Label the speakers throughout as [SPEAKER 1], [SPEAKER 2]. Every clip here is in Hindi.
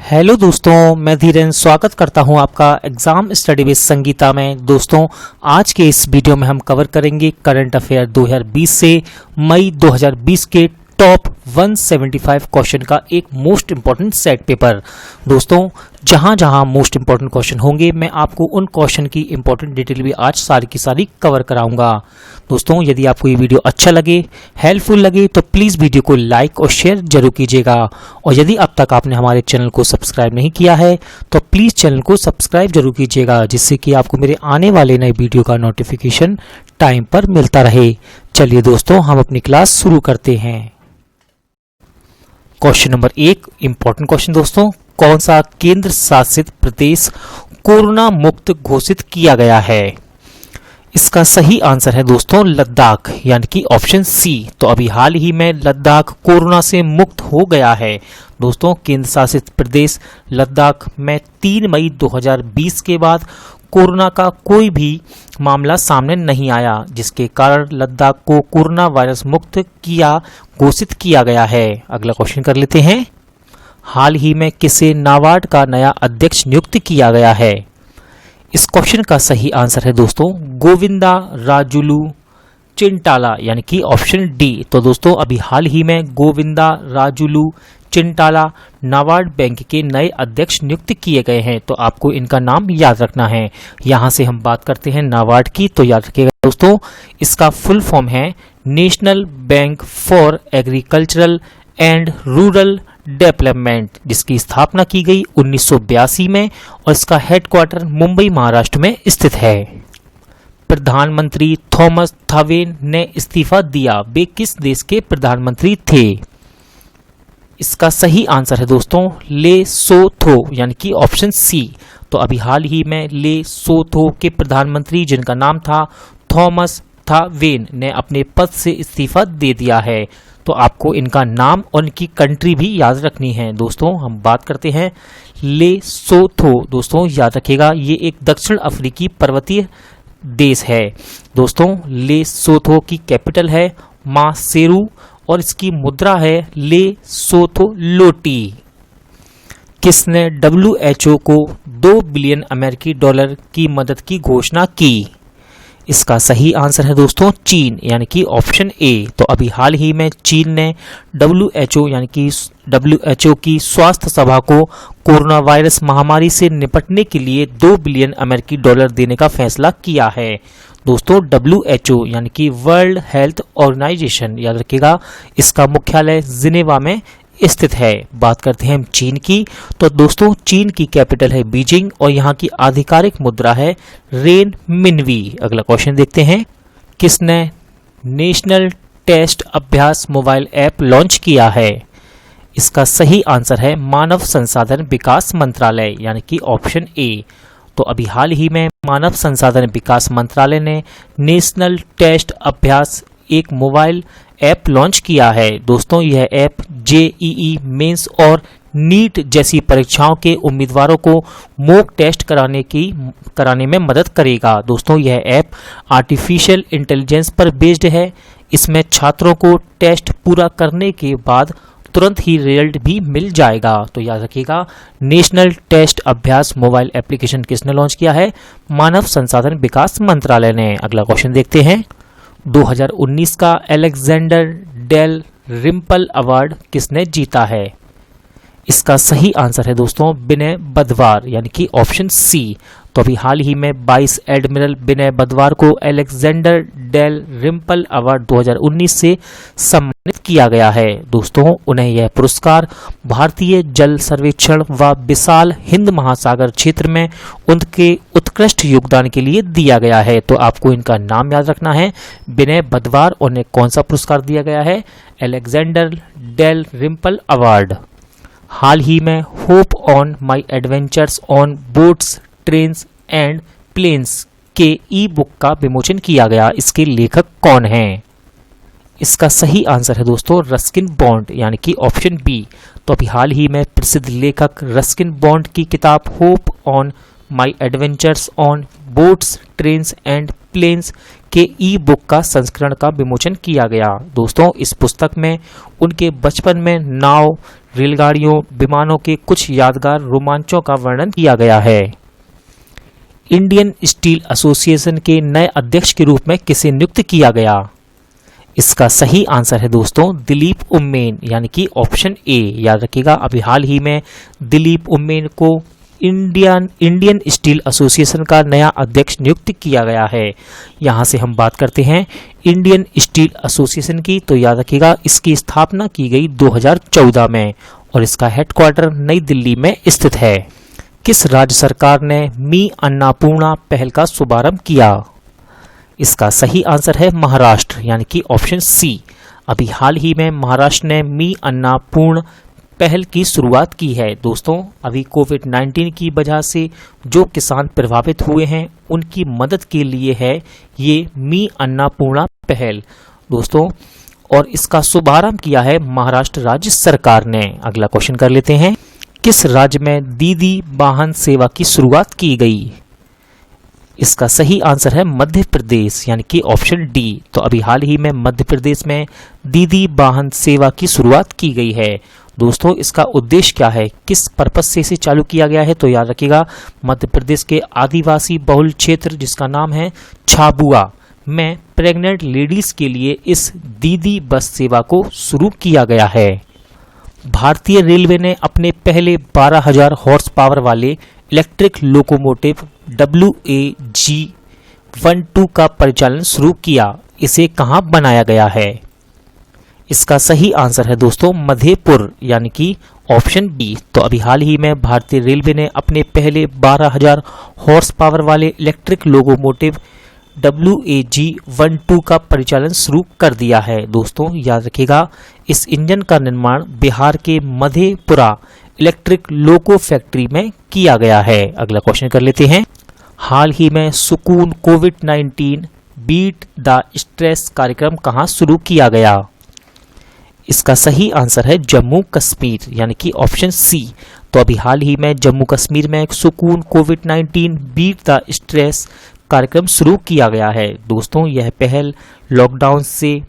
[SPEAKER 1] हेलो दोस्तों, मैं धीरेन स्वागत करता हूं आपका एग्जाम स्टडी विद संगीता में। दोस्तों, आज के इस वीडियो में हम कवर करेंगे करंट अफेयर 2020 से मई 2020 के टॉप 175 क्वेश्चन का एक मोस्ट इंपॉर्टेंट सेट पेपर। दोस्तों, जहां जहां मोस्ट इंपॉर्टेंट क्वेश्चन होंगे मैं आपको उन क्वेश्चन की इंपॉर्टेंट डिटेल भी आज सारी की सारी कवर कराऊंगा। दोस्तों, यदि आपको ये वीडियो अच्छा लगे, हेल्पफुल लगे तो प्लीज़ वीडियो को लाइक और शेयर जरूर कीजिएगा। और यदि अब तक आपने हमारे चैनल को सब्सक्राइब नहीं किया है तो प्लीज़ चैनल को सब्सक्राइब जरूर कीजिएगा, जिससे कि आपको मेरे आने वाले नए वीडियो का नोटिफिकेशन टाइम पर मिलता रहे। चलिए दोस्तों, हम अपनी क्लास शुरू करते हैं। क्वेश्चन नंबर 1 इंपॉर्टेंट क्वेश्चन दोस्तों, कौन सा केंद्र शासित प्रदेश कोरोना मुक्त घोषित किया गया है? इसका सही आंसर है दोस्तों लद्दाख, यानी कि ऑप्शन सी। तो अभी हाल ही में लद्दाख कोरोना से मुक्त हो गया है। दोस्तों, केंद्र शासित प्रदेश लद्दाख में 3 मई 2020 के बाद कोरोना का कोई भी मामला सामने नहीं आया, जिसके कारण लद्दाख को कोरोना वायरस मुक्त घोषित किया गया है। अगला क्वेश्चन कर लेते हैं। हाल ही में किसे नाबार्ड का नया अध्यक्ष नियुक्त किया गया है? इस क्वेश्चन का सही आंसर है दोस्तों गोविंदा राजुलू चिंटाला, यानी कि ऑप्शन डी। तो दोस्तों, अभी हाल ही में गोविंदा राजुलू चिंटाला नाबार्ड बैंक के नए अध्यक्ष नियुक्त किए गए हैं। तो आपको इनका नाम याद रखना है। यहां से हम बात करते हैं नाबार्ड की, तो याद रखिएगा दोस्तों, इसका फुल फॉर्म है national bank for agricultural and rural development, जिसकी स्थापना की गई 1982 में और इसका हेडक्वार्टर मुंबई महाराष्ट्र में स्थित है। प्रधानमंत्री थॉमस थावेन ने इस्तीफा दिया, वे किस देश के प्रधानमंत्री थे? इसका सही आंसर है दोस्तों लेसोथो, यानी कि ऑप्शन सी। तो अभी हाल ही में लेसोथो के प्रधानमंत्री, जिनका नाम था थॉमस थावेन, ने अपने पद से इस्तीफा दे दिया है। तो आपको इनका नाम और इनकी कंट्री भी याद रखनी है। दोस्तों, हम बात करते हैं लेसोथो। दोस्तों, याद रखिएगा, ये एक दक्षिण अफ्रीकी पर्वतीय देश है। दोस्तों, लेसोथो की कैपिटल है मासेरू और इसकी मुद्रा है लेसोथो लोटी। किसने WHO को 2 बिलियन अमेरिकी डॉलर की मदद की घोषणा की? इसका सही आंसर है दोस्तों चीन, यानी कि ऑप्शन ए। तो अभी हाल ही में चीन ने WHO यानी कि WHO की स्वास्थ्य सभा को कोरोना वायरस महामारी से निपटने के लिए 2 बिलियन अमेरिकी डॉलर देने का फैसला किया है। दोस्तों, WHO यानी कि वर्ल्ड हेल्थ ऑर्गेनाइजेशन, याद रखिएगा, इसका मुख्यालय जिनेवा में स्थित है। बात करते हैं हम चीन की, तो दोस्तों चीन की कैपिटल है बीजिंग और यहाँ की आधिकारिक मुद्रा है रेन मिनवी। अगला क्वेश्चन देखते हैं। किसने नेशनल टेस्ट अभ्यास मोबाइल ऐप लॉन्च किया है? इसका सही आंसर है मानव संसाधन विकास मंत्रालय, यानी कि ऑप्शन ए। तो अभी हाल ही में मानव संसाधन विकास मंत्रालय ने नेशनल टेस्ट अभ्यास एक मोबाइल ऐप लॉन्च किया है। दोस्तों, यह ऐप JEE मेंस और नीट जैसी परीक्षाओं के उम्मीदवारों को मॉक टेस्ट कराने में मदद करेगा। दोस्तों, यह ऐप आर्टिफिशियल इंटेलिजेंस पर बेस्ड है। इसमें छात्रों को टेस्ट पूरा करने के बाद तुरंत ही रिजल्ट भी मिल जाएगा। तो याद रखिएगा, नेशनल टेस्ट अभ्यास मोबाइल एप्लीकेशन किसने लॉन्च किया है? मानव संसाधन विकास मंत्रालय ने। अगला क्वेश्चन देखते हैं। 2019 का अलेक्जेंडर डेल रिम्पल अवार्ड किसने जीता है? इसका सही आंसर है दोस्तों विनय बदवार, यानी कि ऑप्शन सी। तो अभी हाल ही में 22 एडमिरल विनय बदवार को अलेक्जेंडर डेल रिम्पल अवार्ड 2019 से सम्मानित किया गया है। दोस्तों, उन्हें यह पुरस्कार भारतीय जल सर्वेक्षण व विशाल हिंद महासागर क्षेत्र में उनके उत्कृष्ट योगदान के लिए दिया गया है। तो आपको इनका नाम याद रखना है, विनय बदवार। उन्हें कौन सा पुरस्कार दिया गया है? Alexander Dale Rimple award. हाल ही में hope on my adventures on boats trains and planes के ई बुक का विमोचन किया गया। इसके लेखक कौन हैं? इसका सही आंसर है दोस्तों रस्किन बॉन्ड, यानी कि ऑप्शन बी। तो अभी हाल ही में प्रसिद्ध लेखक रस्किन बॉन्ड की किताब hope on my adventures on boats trains and planes के ई बुक का संस्करण का विमोचन किया गया। दोस्तों, इस पुस्तक में उनके बचपन में नाव, रेलगाड़ियों, विमानों के कुछ यादगार रोमांचों का वर्णन किया गया है। इंडियन स्टील एसोसिएशन के नए अध्यक्ष के रूप में किसे नियुक्त किया गया? इसका सही आंसर है दोस्तों दिलीप उम्मेन, यानी कि ऑप्शन ए। याद रखिएगा, अभी हाल ही में दिलीप उम्मेन को इंडियन स्टील एसोसिएशन का नया अध्यक्ष नियुक्त किया गया है। यहाँ से हम बात करते हैं इंडियन स्टील एसोसिएशन की, तो याद रखिएगा इसकी स्थापना की गई 2014 में और इसका हेडक्वार्टर नई दिल्ली में स्थित है। किस राज्य सरकार ने मी अन्नपूर्णा पहल का शुभारंभ किया? इसका सही आंसर है महाराष्ट्र, यानी कि ऑप्शन सी। अभी हाल ही में महाराष्ट्र ने मी अन्नपूर्णा पहल की शुरुआत की है। दोस्तों, अभी कोविड-19 की वजह से जो किसान प्रभावित हुए हैं उनकी मदद के लिए है ये मी अन्नपूर्णा पहल दोस्तों, और इसका शुभारंभ किया है महाराष्ट्र राज्य सरकार ने। अगला क्वेश्चन कर लेते हैं, किस राज्य में दीदी वाहन सेवा की शुरुआत की गई? इसका सही आंसर है मध्य प्रदेश, यानी कि ऑप्शन डी। तो अभी हाल ही में मध्य प्रदेश में दीदी वाहन सेवा की शुरुआत की गई है। दोस्तों, इसका उद्देश्य क्या है, किस पर्पज से इसे चालू किया गया है? तो याद रखिएगा, मध्य प्रदेश के आदिवासी बहुल क्षेत्र जिसका नाम है छाबुआ में प्रेग्नेंट लेडीज के लिए इस दीदी बस सेवा को शुरू किया गया है। भारतीय रेलवे ने अपने पहले 12,000 हॉर्स पावर वाले इलेक्ट्रिक लोकोमोटिव WAG-12 का परिचालन शुरू किया। इसे कहां बनाया गया है? इसका सही आंसर है दोस्तों मधेपुर, यानी कि ऑप्शन बी। तो अभी हाल ही में भारतीय रेलवे ने अपने पहले 12,000 हॉर्स पावर वाले इलेक्ट्रिक लोकोमोटिव WAG-12 का परिचालन शुरू कर दिया है। दोस्तों, याद रखिएगा, इस इंजन का निर्माण बिहार के मधेपुरा इलेक्ट्रिक लोको फैक्ट्री में किया गया है। अगला क्वेश्चन कर लेते हैं, हाल ही में सुकून कोविड-19 बीट द स्ट्रेस कार्यक्रम कहां शुरू किया गया? इसका सही आंसर है जम्मू कश्मीर, यानी कि ऑप्शन सी। तो अभी हाल ही में जम्मू कश्मीर में सुकून कोविड-19 बीट द स्ट्रेस कार्यक्रम शुरू किया गया है। दोस्तों, यह पहल लॉकडाउन से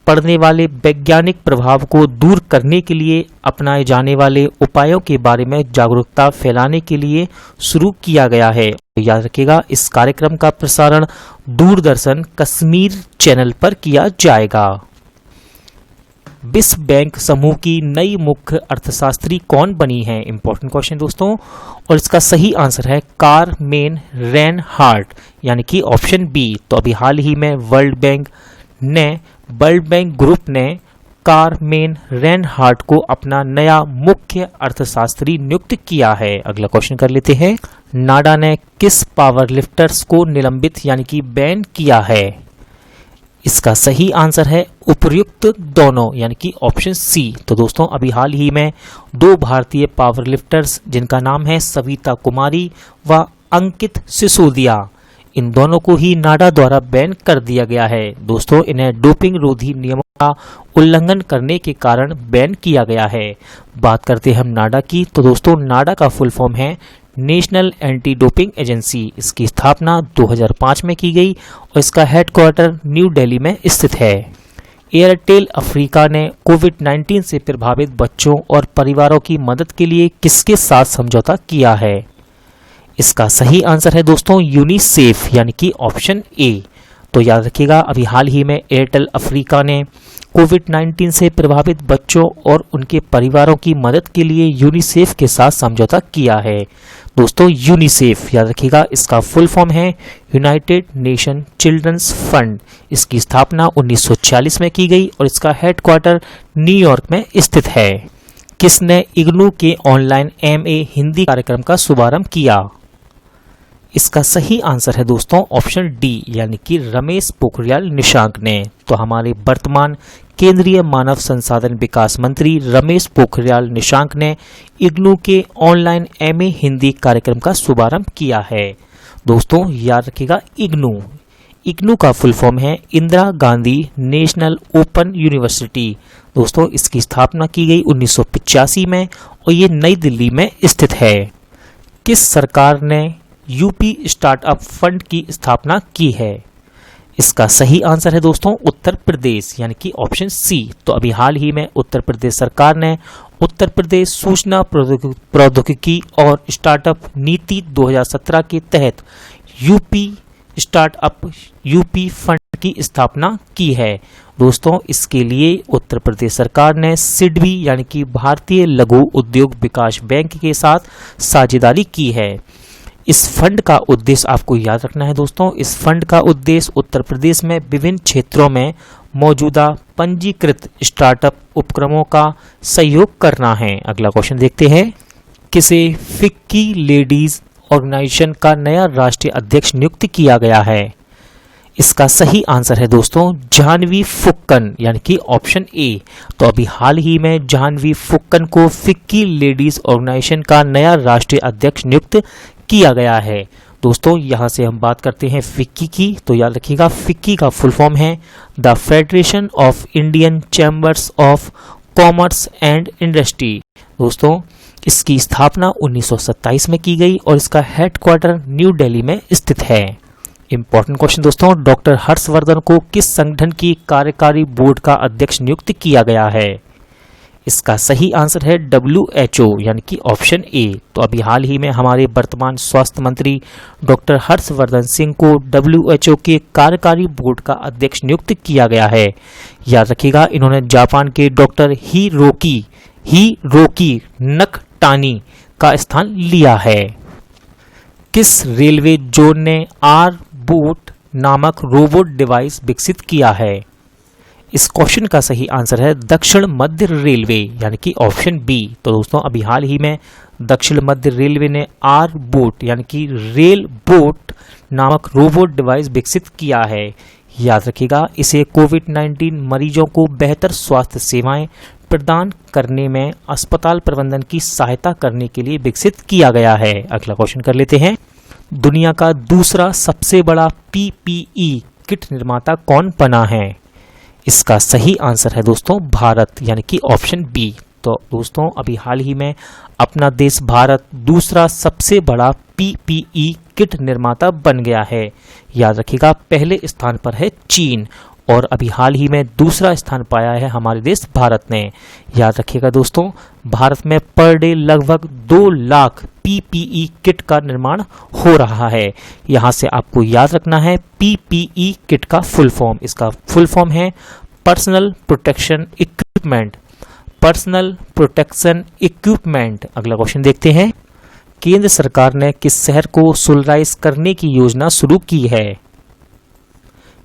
[SPEAKER 1] पड़ने वाले वैज्ञानिक प्रभाव को दूर करने के लिए अपनाए जाने वाले उपायों के बारे में जागरूकता फैलाने के लिए शुरू किया गया है। याद रखिएगा, इस कार्यक्रम का प्रसारण दूरदर्शन कश्मीर चैनल पर किया जाएगा। विश्व बैंक समूह की नई मुख्य अर्थशास्त्री कौन बनी है? इंपॉर्टेंट क्वेश्चन दोस्तों, और इसका सही आंसर है कारमेन रेनहार्ट, यानी कि ऑप्शन बी। तो अभी हाल ही में वर्ल्ड बैंक ग्रुप ने कारमेन रेनहार्ट को अपना नया मुख्य अर्थशास्त्री नियुक्त किया है। अगला क्वेश्चन कर लेते हैं, नाडा ने किस पावर लिफ्टर्स को निलंबित यानी कि बैन किया है? इसका सही आंसर है उपर्युक्त दोनों, यानी कि ऑप्शन सी। तो दोस्तों, अभी हाल ही में 2 भारतीय पावर लिफ्टर्स जिनका नाम है सविता कुमारी व अंकित सिसोदिया, इन दोनों को ही नाडा द्वारा बैन कर दिया गया है। दोस्तों, इन्हें डोपिंग रोधी नियमों का उल्लंघन करने के कारण बैन किया गया है। बात करते हैं हम नाडा की, तो दोस्तों नाडा का फुल फॉर्म है नेशनल एंटी डोपिंग एजेंसी। इसकी स्थापना 2005 में की गई और इसका हेडक्वार्टर न्यू दिल्ली में स्थित है। एयरटेल अफ्रीका ने कोविड-19 से प्रभावित बच्चों और परिवारों की मदद के लिए किसके साथ समझौता किया है? इसका सही आंसर है दोस्तों यूनिसेफ, यानी कि ऑप्शन ए। तो याद रखिएगा, अभी हाल ही में एयरटेल अफ्रीका ने कोविड-19 से प्रभावित बच्चों और उनके परिवारों की मदद के लिए यूनिसेफ के साथ समझौता किया है। दोस्तों, यूनिसेफ याद रखिएगा, इसका फुल फॉर्म है यूनाइटेड नेशन चिल्ड्रंस फंड। इसकी स्थापना 1946 में की गई और इसका हेडक्वार्टर न्यूयॉर्क में स्थित है। किसने इग्नू के ऑनलाइन MA हिंदी कार्यक्रम का शुभारंभ किया? इसका सही आंसर है दोस्तों ऑप्शन डी, यानी कि रमेश पोखरियाल निशंक ने। तो हमारे वर्तमान केंद्रीय मानव संसाधन विकास मंत्री रमेश पोखरियाल निशंक ने इग्नू के ऑनलाइन MA हिंदी कार्यक्रम का शुभारंभ किया है। दोस्तों याद रखिएगा, इग्नू का फुल फॉर्म है Indira Gandhi national open university. दोस्तों इसकी स्थापना की गई 1985 में और ये नई दिल्ली में स्थित है। किस सरकार ने यूपी स्टार्टअप फंड की स्थापना की है? इसका सही आंसर है दोस्तों उत्तर प्रदेश यानी कि ऑप्शन सी। तो अभी हाल ही में उत्तर प्रदेश सरकार ने उत्तर प्रदेश सूचना प्रौद्योगिकी और स्टार्टअप नीति 2017 के तहत यूपी स्टार्टअप यूपी फंड की स्थापना की है। दोस्तों इसके लिए उत्तर प्रदेश सरकार ने सिडबी यानी कि भारतीय लघु उद्योग विकास बैंक के साथ साझेदारी की है। इस फंड का उद्देश्य आपको याद रखना है दोस्तों, इस फंड का उद्देश्य उत्तर प्रदेश में विभिन्न क्षेत्रों में मौजूदा पंजीकृत स्टार्टअप उपक्रमों का सहयोग करना है। अगला क्वेश्चन देखते हैं, किसे फिक्की लेडीज ऑर्गेनाइजेशन का नया राष्ट्रीय अध्यक्ष नियुक्त किया गया है? इसका सही आंसर है दोस्तों जाह्नवी फुक्कन यानी कि ऑप्शन ए। तो अभी हाल ही में जाह्नवी फुक्कन को फिक्की लेडीज ऑर्गेनाइजेशन का नया राष्ट्रीय अध्यक्ष नियुक्त किया गया है। दोस्तों यहां से हम बात करते हैं फिक्की की, तो याद रखिएगा फिक्की का फुल फॉर्म है the federation of Indian chambers of commerce and industry. दोस्तों इसकी स्थापना 1927 में की गई और इसका हेडक्वार्टर न्यू दिल्ली में स्थित है। इंपॉर्टेंट क्वेश्चन दोस्तों, डॉक्टर हर्षवर्धन को किस संगठन की कार्यकारी बोर्ड का अध्यक्ष नियुक्त किया गया है? इसका सही आंसर है WHO यानी कि ऑप्शन ए। तो अभी हाल ही में हमारे वर्तमान स्वास्थ्य मंत्री डॉक्टर हर्षवर्धन सिंह को WHO के कार्यकारी बोर्ड का अध्यक्ष नियुक्त किया गया है। याद रखिएगा इन्होंने जापान के डॉक्टर हिरोकी नकटानी का स्थान लिया है। किस रेलवे जोन ने आर-बोट नामक रोबोट डिवाइस विकसित किया है? इस क्वेश्चन का सही आंसर है दक्षिण मध्य रेलवे यानी कि ऑप्शन बी। तो दोस्तों अभी हाल ही में दक्षिण मध्य रेलवे ने आर-बोट यानी कि रेल बोट नामक रोबोट डिवाइस विकसित किया है। याद रखिएगा इसे कोविड-19 मरीजों को बेहतर स्वास्थ्य सेवाएं प्रदान करने में अस्पताल प्रबंधन की सहायता करने के लिए विकसित किया गया है। अगला क्वेश्चन कर लेते हैं, दुनिया का दूसरा सबसे बड़ा PPE किट निर्माता कौन बना है? इसका सही आंसर है दोस्तों भारत यानी कि ऑप्शन बी। तो दोस्तों अभी हाल ही में अपना देश भारत दूसरा सबसे बड़ा PPE किट निर्माता बन गया है। याद रखिएगा पहले स्थान पर है चीन और अभी हाल ही में दूसरा स्थान पाया है हमारे देश भारत ने। याद रखिएगा दोस्तों भारत में पर डे लगभग 2 लाख PPE किट का निर्माण हो रहा है। यहां से आपको याद रखना है PPE किट का फुल फॉर्म, इसका फुल फॉर्म है personal protection equipment. Personal protection equipment. अगला क्वेश्चन देखते हैं, केंद्र सरकार ने किस शहर को सोलराइज करने की योजना शुरू की है?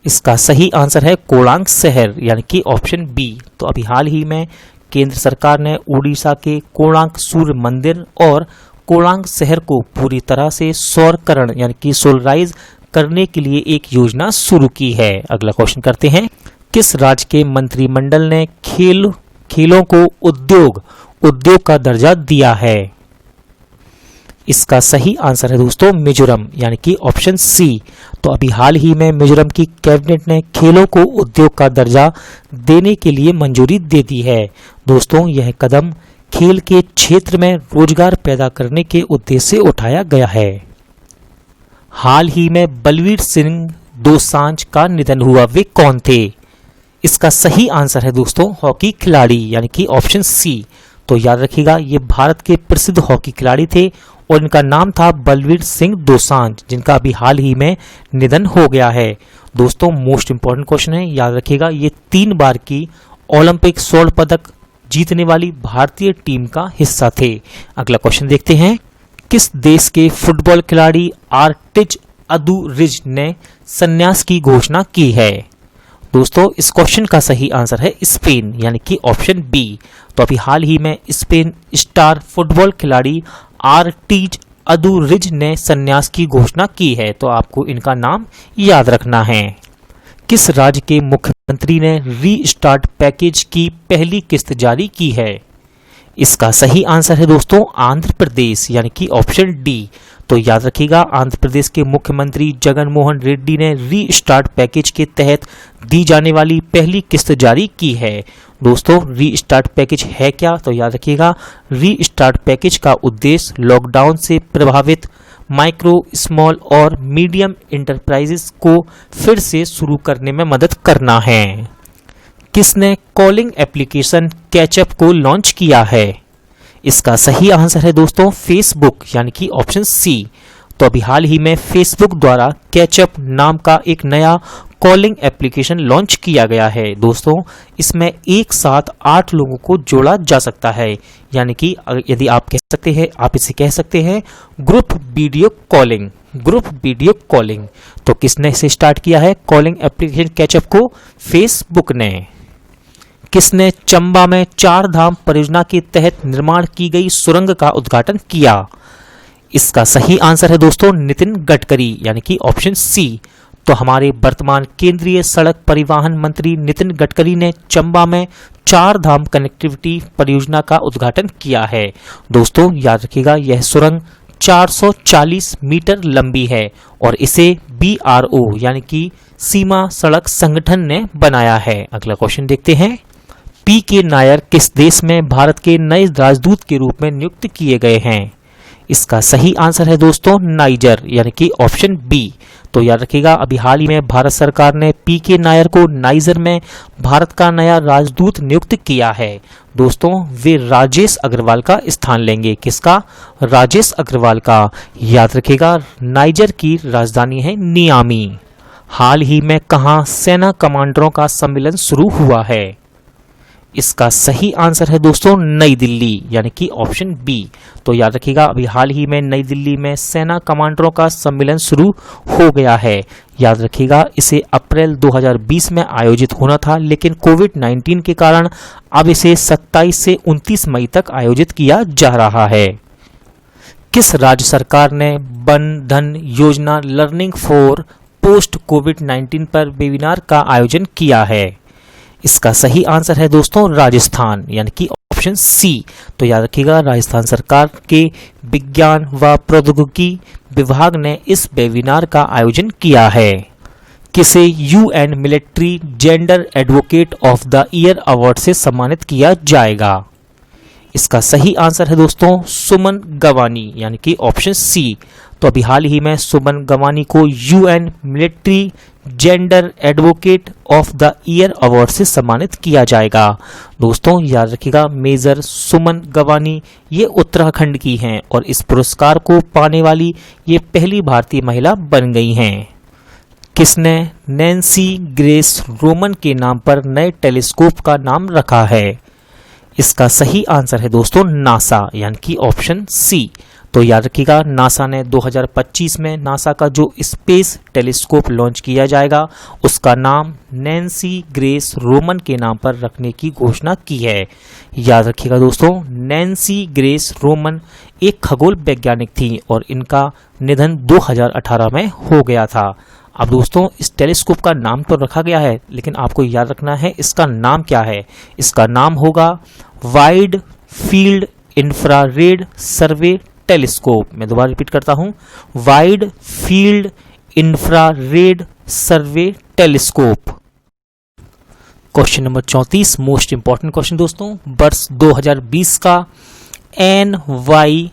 [SPEAKER 1] इसका सही आंसर है कोणार्क शहर यानी कि ऑप्शन बी। तो अभी हाल ही में केंद्र सरकार ने उड़ीसा के कोणार्क सूर्य मंदिर और कोणार्क शहर को पूरी तरह से सौरकरण यानी कि सोलराइज करने के लिए एक योजना शुरू की है। अगला क्वेश्चन करते हैं, किस राज्य के मंत्रिमंडल ने खेलों को उद्योग का दर्जा दिया है? इसका सही आंसर है दोस्तों मिजोरम यानी कि ऑप्शन सी। तो अभी हाल ही में मिजोरम की कैबिनेट ने खेलों को उद्योग का दर्जा देने के लिए मंजूरी दे दी है। दोस्तों यह कदम खेल के क्षेत्र में रोजगार पैदा करने के उद्देश्य से उठाया गया है। हाल ही में बलवीर सिंह दोसांझ का निधन हुआ, वे कौन थे? इसका सही आंसर है दोस्तों हॉकी खिलाड़ी यानी कि ऑप्शन सी। तो याद रखिएगा ये भारत के प्रसिद्ध हॉकी खिलाड़ी थे और इनका नाम था बलवीर सिंह दोसांझ, जिनका अभी हाल ही में निधन हो गया है। दोस्तों मोस्ट इंपॉर्टेंट क्वेश्चन है, याद रखिएगा ये 3 बार की ओलंपिक स्वर्ण पदक जीतने वाली भारतीय टीम का हिस्सा थे। अगला क्वेश्चन देखते हैं, किस देश के फुटबॉल खिलाड़ी आर्टिज अदुरिज ने संन्यास की घोषणा की है? दोस्तों इस क्वेश्चन का सही आंसर है स्पेन यानी कि ऑप्शन बी। तो अभी हाल ही में स्पेन स्टार फुटबॉल खिलाड़ी आर्टिज अदुरिज ने संन्यास की घोषणा की है, तो आपको इनका नाम याद रखना है। किस राज्य के मुख्यमंत्री ने रीस्टार्ट पैकेज की पहली किस्त जारी की है? इसका सही आंसर है दोस्तों आंध्र प्रदेश यानी कि ऑप्शन डी। तो याद रखिएगा आंध्र प्रदेश के मुख्यमंत्री जगन मोहन रेड्डी ने रीस्टार्ट पैकेज के तहत दी जाने वाली पहली किस्त जारी की है। दोस्तों रीस्टार्ट पैकेज है क्या, तो याद रखिएगा रीस्टार्ट पैकेज का उद्देश्य लॉकडाउन से प्रभावित माइक्रो, स्मॉल और मीडियम इंटरप्राइजेस को फिर से शुरू करने में मदद करना है। किसने कॉलिंग एप्लीकेशन कैचअप को लॉन्च किया है? इसका सही आंसर है दोस्तों फेसबुक, यानी कि ऑप्शन सी। तो अभी हाल ही में फेसबुक द्वारा कैचअप नाम का एक नया कॉलिंग एप्लीकेशन लॉन्च किया गया है। दोस्तों इसमें एक साथ 8 लोगों को जोड़ा जा सकता है, यानी कि यदि आप कह सकते हैं, आप इसे कह सकते हैं group video calling. Group video calling तो किसने इसे स्टार्ट किया है कॉलिंग एप्लीकेशन कैचअप को? फेसबुक ने। किसने चंबा में 4 धाम परियोजना के तहत निर्माण की गई सुरंग का उद्घाटन किया? इसका सही आंसर है दोस्तों नितिन गडकरी, यानी कि ऑप्शन सी। तो हमारे वर्तमान केंद्रीय सड़क परिवहन मंत्री नितिन गडकरी ने चंबा में 4 धाम कनेक्टिविटी परियोजना का उद्घाटन किया है। दोस्तों याद रखिएगा यह सुरंग 440 मीटर लंबी है और इसे BRO यानी कि सीमा सड़क संगठन ने बनाया है। अगला क्वेश्चन देखते हैं। PK नायर किस देश में भारत के नए राजदूत के रूप में नियुक्त किए गए हैं? इसका सही आंसर है दोस्तों नाइजर, यानी कि ऑप्शन बी। तो याद रखिएगा अभी हाल ही में भारत सरकार ने PK नायर को नाइजर में भारत का नया राजदूत नियुक्त किया है। दोस्तों वे राजेश अग्रवाल का स्थान लेंगे। किसका? राजेश अग्रवाल का। याद रखिएगा नाइजर की राजधानी है नियामी। हाल ही में कहां सेना कमांडरों का सम्मेलन शुरू हुआ है? इसका सही आंसर है दोस्तों नई दिल्ली, यानी कि ऑप्शन बी। तो याद रखिएगा अभी हाल ही में नई दिल्ली में सेना कमांडरों का सम्मेलन शुरू हो गया है। याद रखिएगा इसे अप्रैल 2020 में आयोजित होना था, लेकिन कोविड-19 के कारण अब इसे 27 से 29 मई तक आयोजित किया जा रहा है। किस राज्य सरकार ने वन धन योजना लर्निंग फॉर पोस्ट कोविड-19 पर वेबिनार का आयोजन किया है? इसका सही आंसर है दोस्तों राजस्थान, यानी कि ऑप्शन सी। तो याद रखिएगा राजस्थान सरकार के विज्ञान व प्रौद्योगिकी विभाग ने इस वेबिनार का आयोजन किया है। किसे UN military gender advocate of the year award से सम्मानित किया जाएगा? इसका सही आंसर है दोस्तों सुमन गवानी, यानी कि ऑप्शन सी। तो अभी हाल ही में सुमन गवानी को UN military gender advocate of the year award से सम्मानित किया जाएगा। दोस्तों याद रखिएगा मेजर सुमन गवानी ये उत्तराखंड की हैं और इस पुरस्कार को पाने वाली ये पहली भारतीय महिला बन गई हैं। किसने नैन्सी ग्रेस रोमन के नाम पर नए टेलीस्कोप का नाम रखा है? इसका सही आंसर है दोस्तों नासा, यानी कि ऑप्शन सी। तो याद रखिएगा नासा ने 2025 में नासा का जो स्पेस टेलीस्कोप लॉन्च किया जाएगा उसका नाम नैन्सी ग्रेस रोमन के नाम पर रखने की घोषणा की है। याद रखिएगा दोस्तों नैन्सी ग्रेस रोमन एक खगोल वैज्ञानिक थी और इनका निधन 2018 में हो गया था। अब दोस्तों इस टेलीस्कोप का नाम तो रखा गया है, लेकिन आपको याद रखना है इसका नाम क्या है। इसका नाम होगा wide field infrared survey telescope. मैं दोबारा रिपीट करता हूं, wide field infrared survey telescope. Question number 34 most important question दोस्तों। वर्ष 2020 का NYIPLA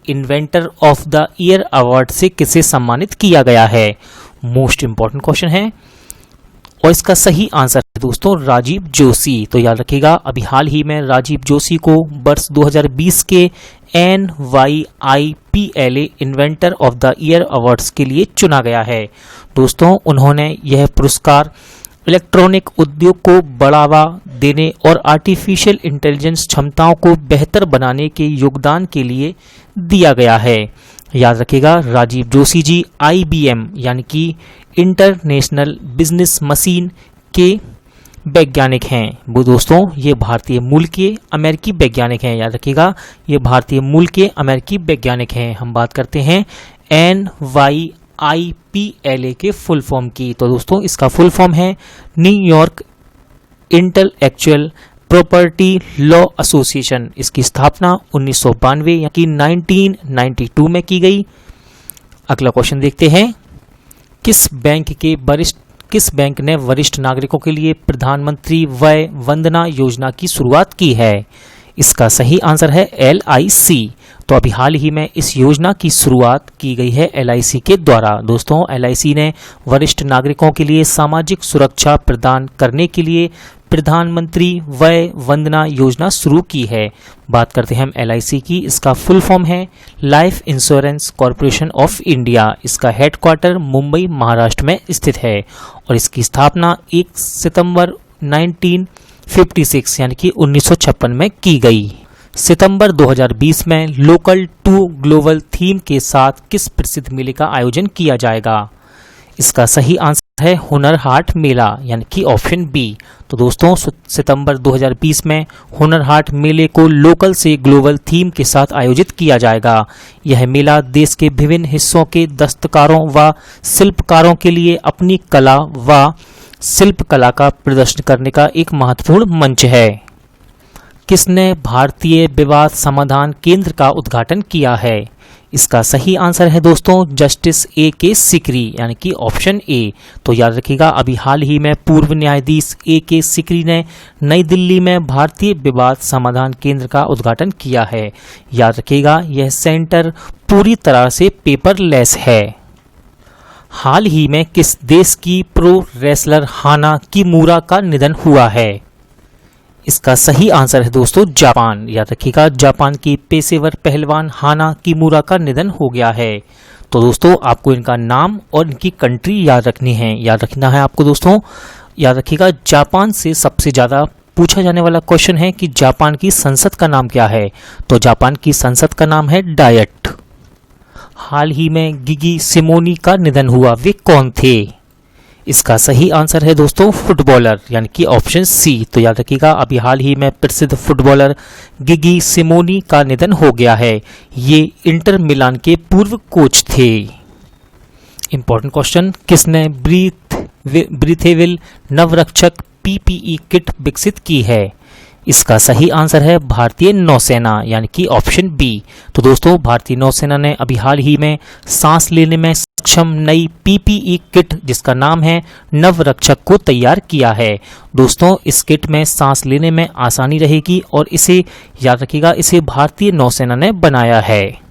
[SPEAKER 1] inventor of the year award से किसे सम्मानित किया गया है? मोस्ट इंपॉर्टेंट क्वेश्चन है और इसका सही आंसर है दोस्तों राजीव जोशी। तो याद रखिएगा अभी हाल ही में राजीव जोशी को वर्ष 2020 के NYIPLA inventor of the year awards के लिए चुना गया है। दोस्तों उन्होंने यह पुरस्कार इलेक्ट्रॉनिक उद्योग को बढ़ावा देने और आर्टिफिशियल इंटेलिजेंस क्षमताओं को बेहतर बनाने के योगदान के लिए दिया गया है। याद रखिएगा राजीव जोशी जी IBM यानी कि इंटरनेशनल बिजनेस मशीन के वैज्ञानिक हैं। वो दोस्तों ये भारतीय मूल के अमेरिकी वैज्ञानिक हैं। याद रखिएगा ये भारतीय मूल के अमेरिकी वैज्ञानिक हैं। हम बात करते हैं NYIPLA के फुल फॉर्म की। तो दोस्तों इसका फुल फॉर्म है New York intellectual property law association, इसकी स्थापना 1992 यानी कि 1992 में की गई। अगला क्वेश्चन देखते हैं, किस बैंक ने वरिष्ठ नागरिकों के लिए प्रधानमंत्री वय वंदना योजना की शुरुआत की है? इसका सही आंसर है LIC। तो अभी हाल ही में इस योजना की शुरुआत की गई है LIC के द्वारा। दोस्तों, LIC ने वरिष्ठ नागरिकों के लिए सामाजिक सुरक्षा प्रदान करने के लिए प्रधानमंत्री वय वंदना योजना शुरू की है। बात करते हैं हम LIC की। इसका फुल फॉर्म है life insurance corporation of India. इसका हेडक्वार्टर मुंबई महाराष्ट्र में स्थित है और इसकी स्थापना 1 सितंबर 1956 यानी कि 1956 में की गई। सितंबर 2020 में लोकल टू ग्लोबल थीम के साथ किस प्रसिद्ध मेले का आयोजन किया जाएगा? इसका सही आंसर है हुनर हाट मेला यानी कि ऑप्शन बी। तो दोस्तों, सितंबर 2020 में हुनर हाट मेले को लोकल से ग्लोबल थीम के साथ आयोजित किया जाएगा। यह मेला देश के विभिन्न हिस्सों के दस्तकारों व शिल्पकारों के लिए अपनी कला व शिल्पकला का प्रदर्शन करने का एक महत्वपूर्ण मंच है। किसने भारतीय विवाद समाधान केंद्र का उद्घाटन किया है? इसका सही आंसर है दोस्तों जस्टिस AK सिकरी यानी कि ऑप्शन ए। तो याद रखिएगा, अभी हाल ही में पूर्व न्यायाधीश AK सिकरी ने नई दिल्ली में भारतीय विवाद समाधान केंद्र का उद्घाटन किया है। याद रखिएगा, यह सेंटर पूरी तरह से पेपरलेस है। हाल ही में किस देश की प्रो रेसलर हाना किमूरा का निधन हुआ है? इसका सही आंसर है दोस्तों जापान। याद रखिएगा, जापान की पेशेवर पहलवान हाना किमूरा का निधन हो गया है। तो दोस्तों, आपको इनका नाम और इनकी कंट्री याद रखनी है। याद रखना है आपको दोस्तों। याद रखिएगा, जापान से सबसे ज़्यादा पूछा जाने वाला क्वेश्चन है कि जापान की संसद का नाम क्या है? तो जापान की संसद का नाम है डायट। हाल ही में गिगी सिमोनी का निधन हुआ, वे कौन थे? इसका सही आंसर है दोस्तों फुटबॉलर यानी कि ऑप्शन सी। तो याद रखिएगा, अभी हाल ही में प्रसिद्ध फुटबॉलर गिगी सिमोनी का निधन हो गया है। ये इंटर मिलान के पूर्व कोच थे। इंपॉर्टेंट क्वेश्चन, किसने ब्रीथेविल नवरक्षक PPE किट विकसित की है? इसका सही आंसर है भारतीय नौसेना यानी कि ऑप्शन बी। तो दोस्तों, भारतीय नौसेना ने अभी हाल ही में सांस लेने में सक्षम नई PPE किट जिसका नाम है नवरक्षक को तैयार किया है। दोस्तों, इस किट में सांस लेने में आसानी रहेगी और इसे याद रखिएगा, इसे भारतीय नौसेना ने बनाया है।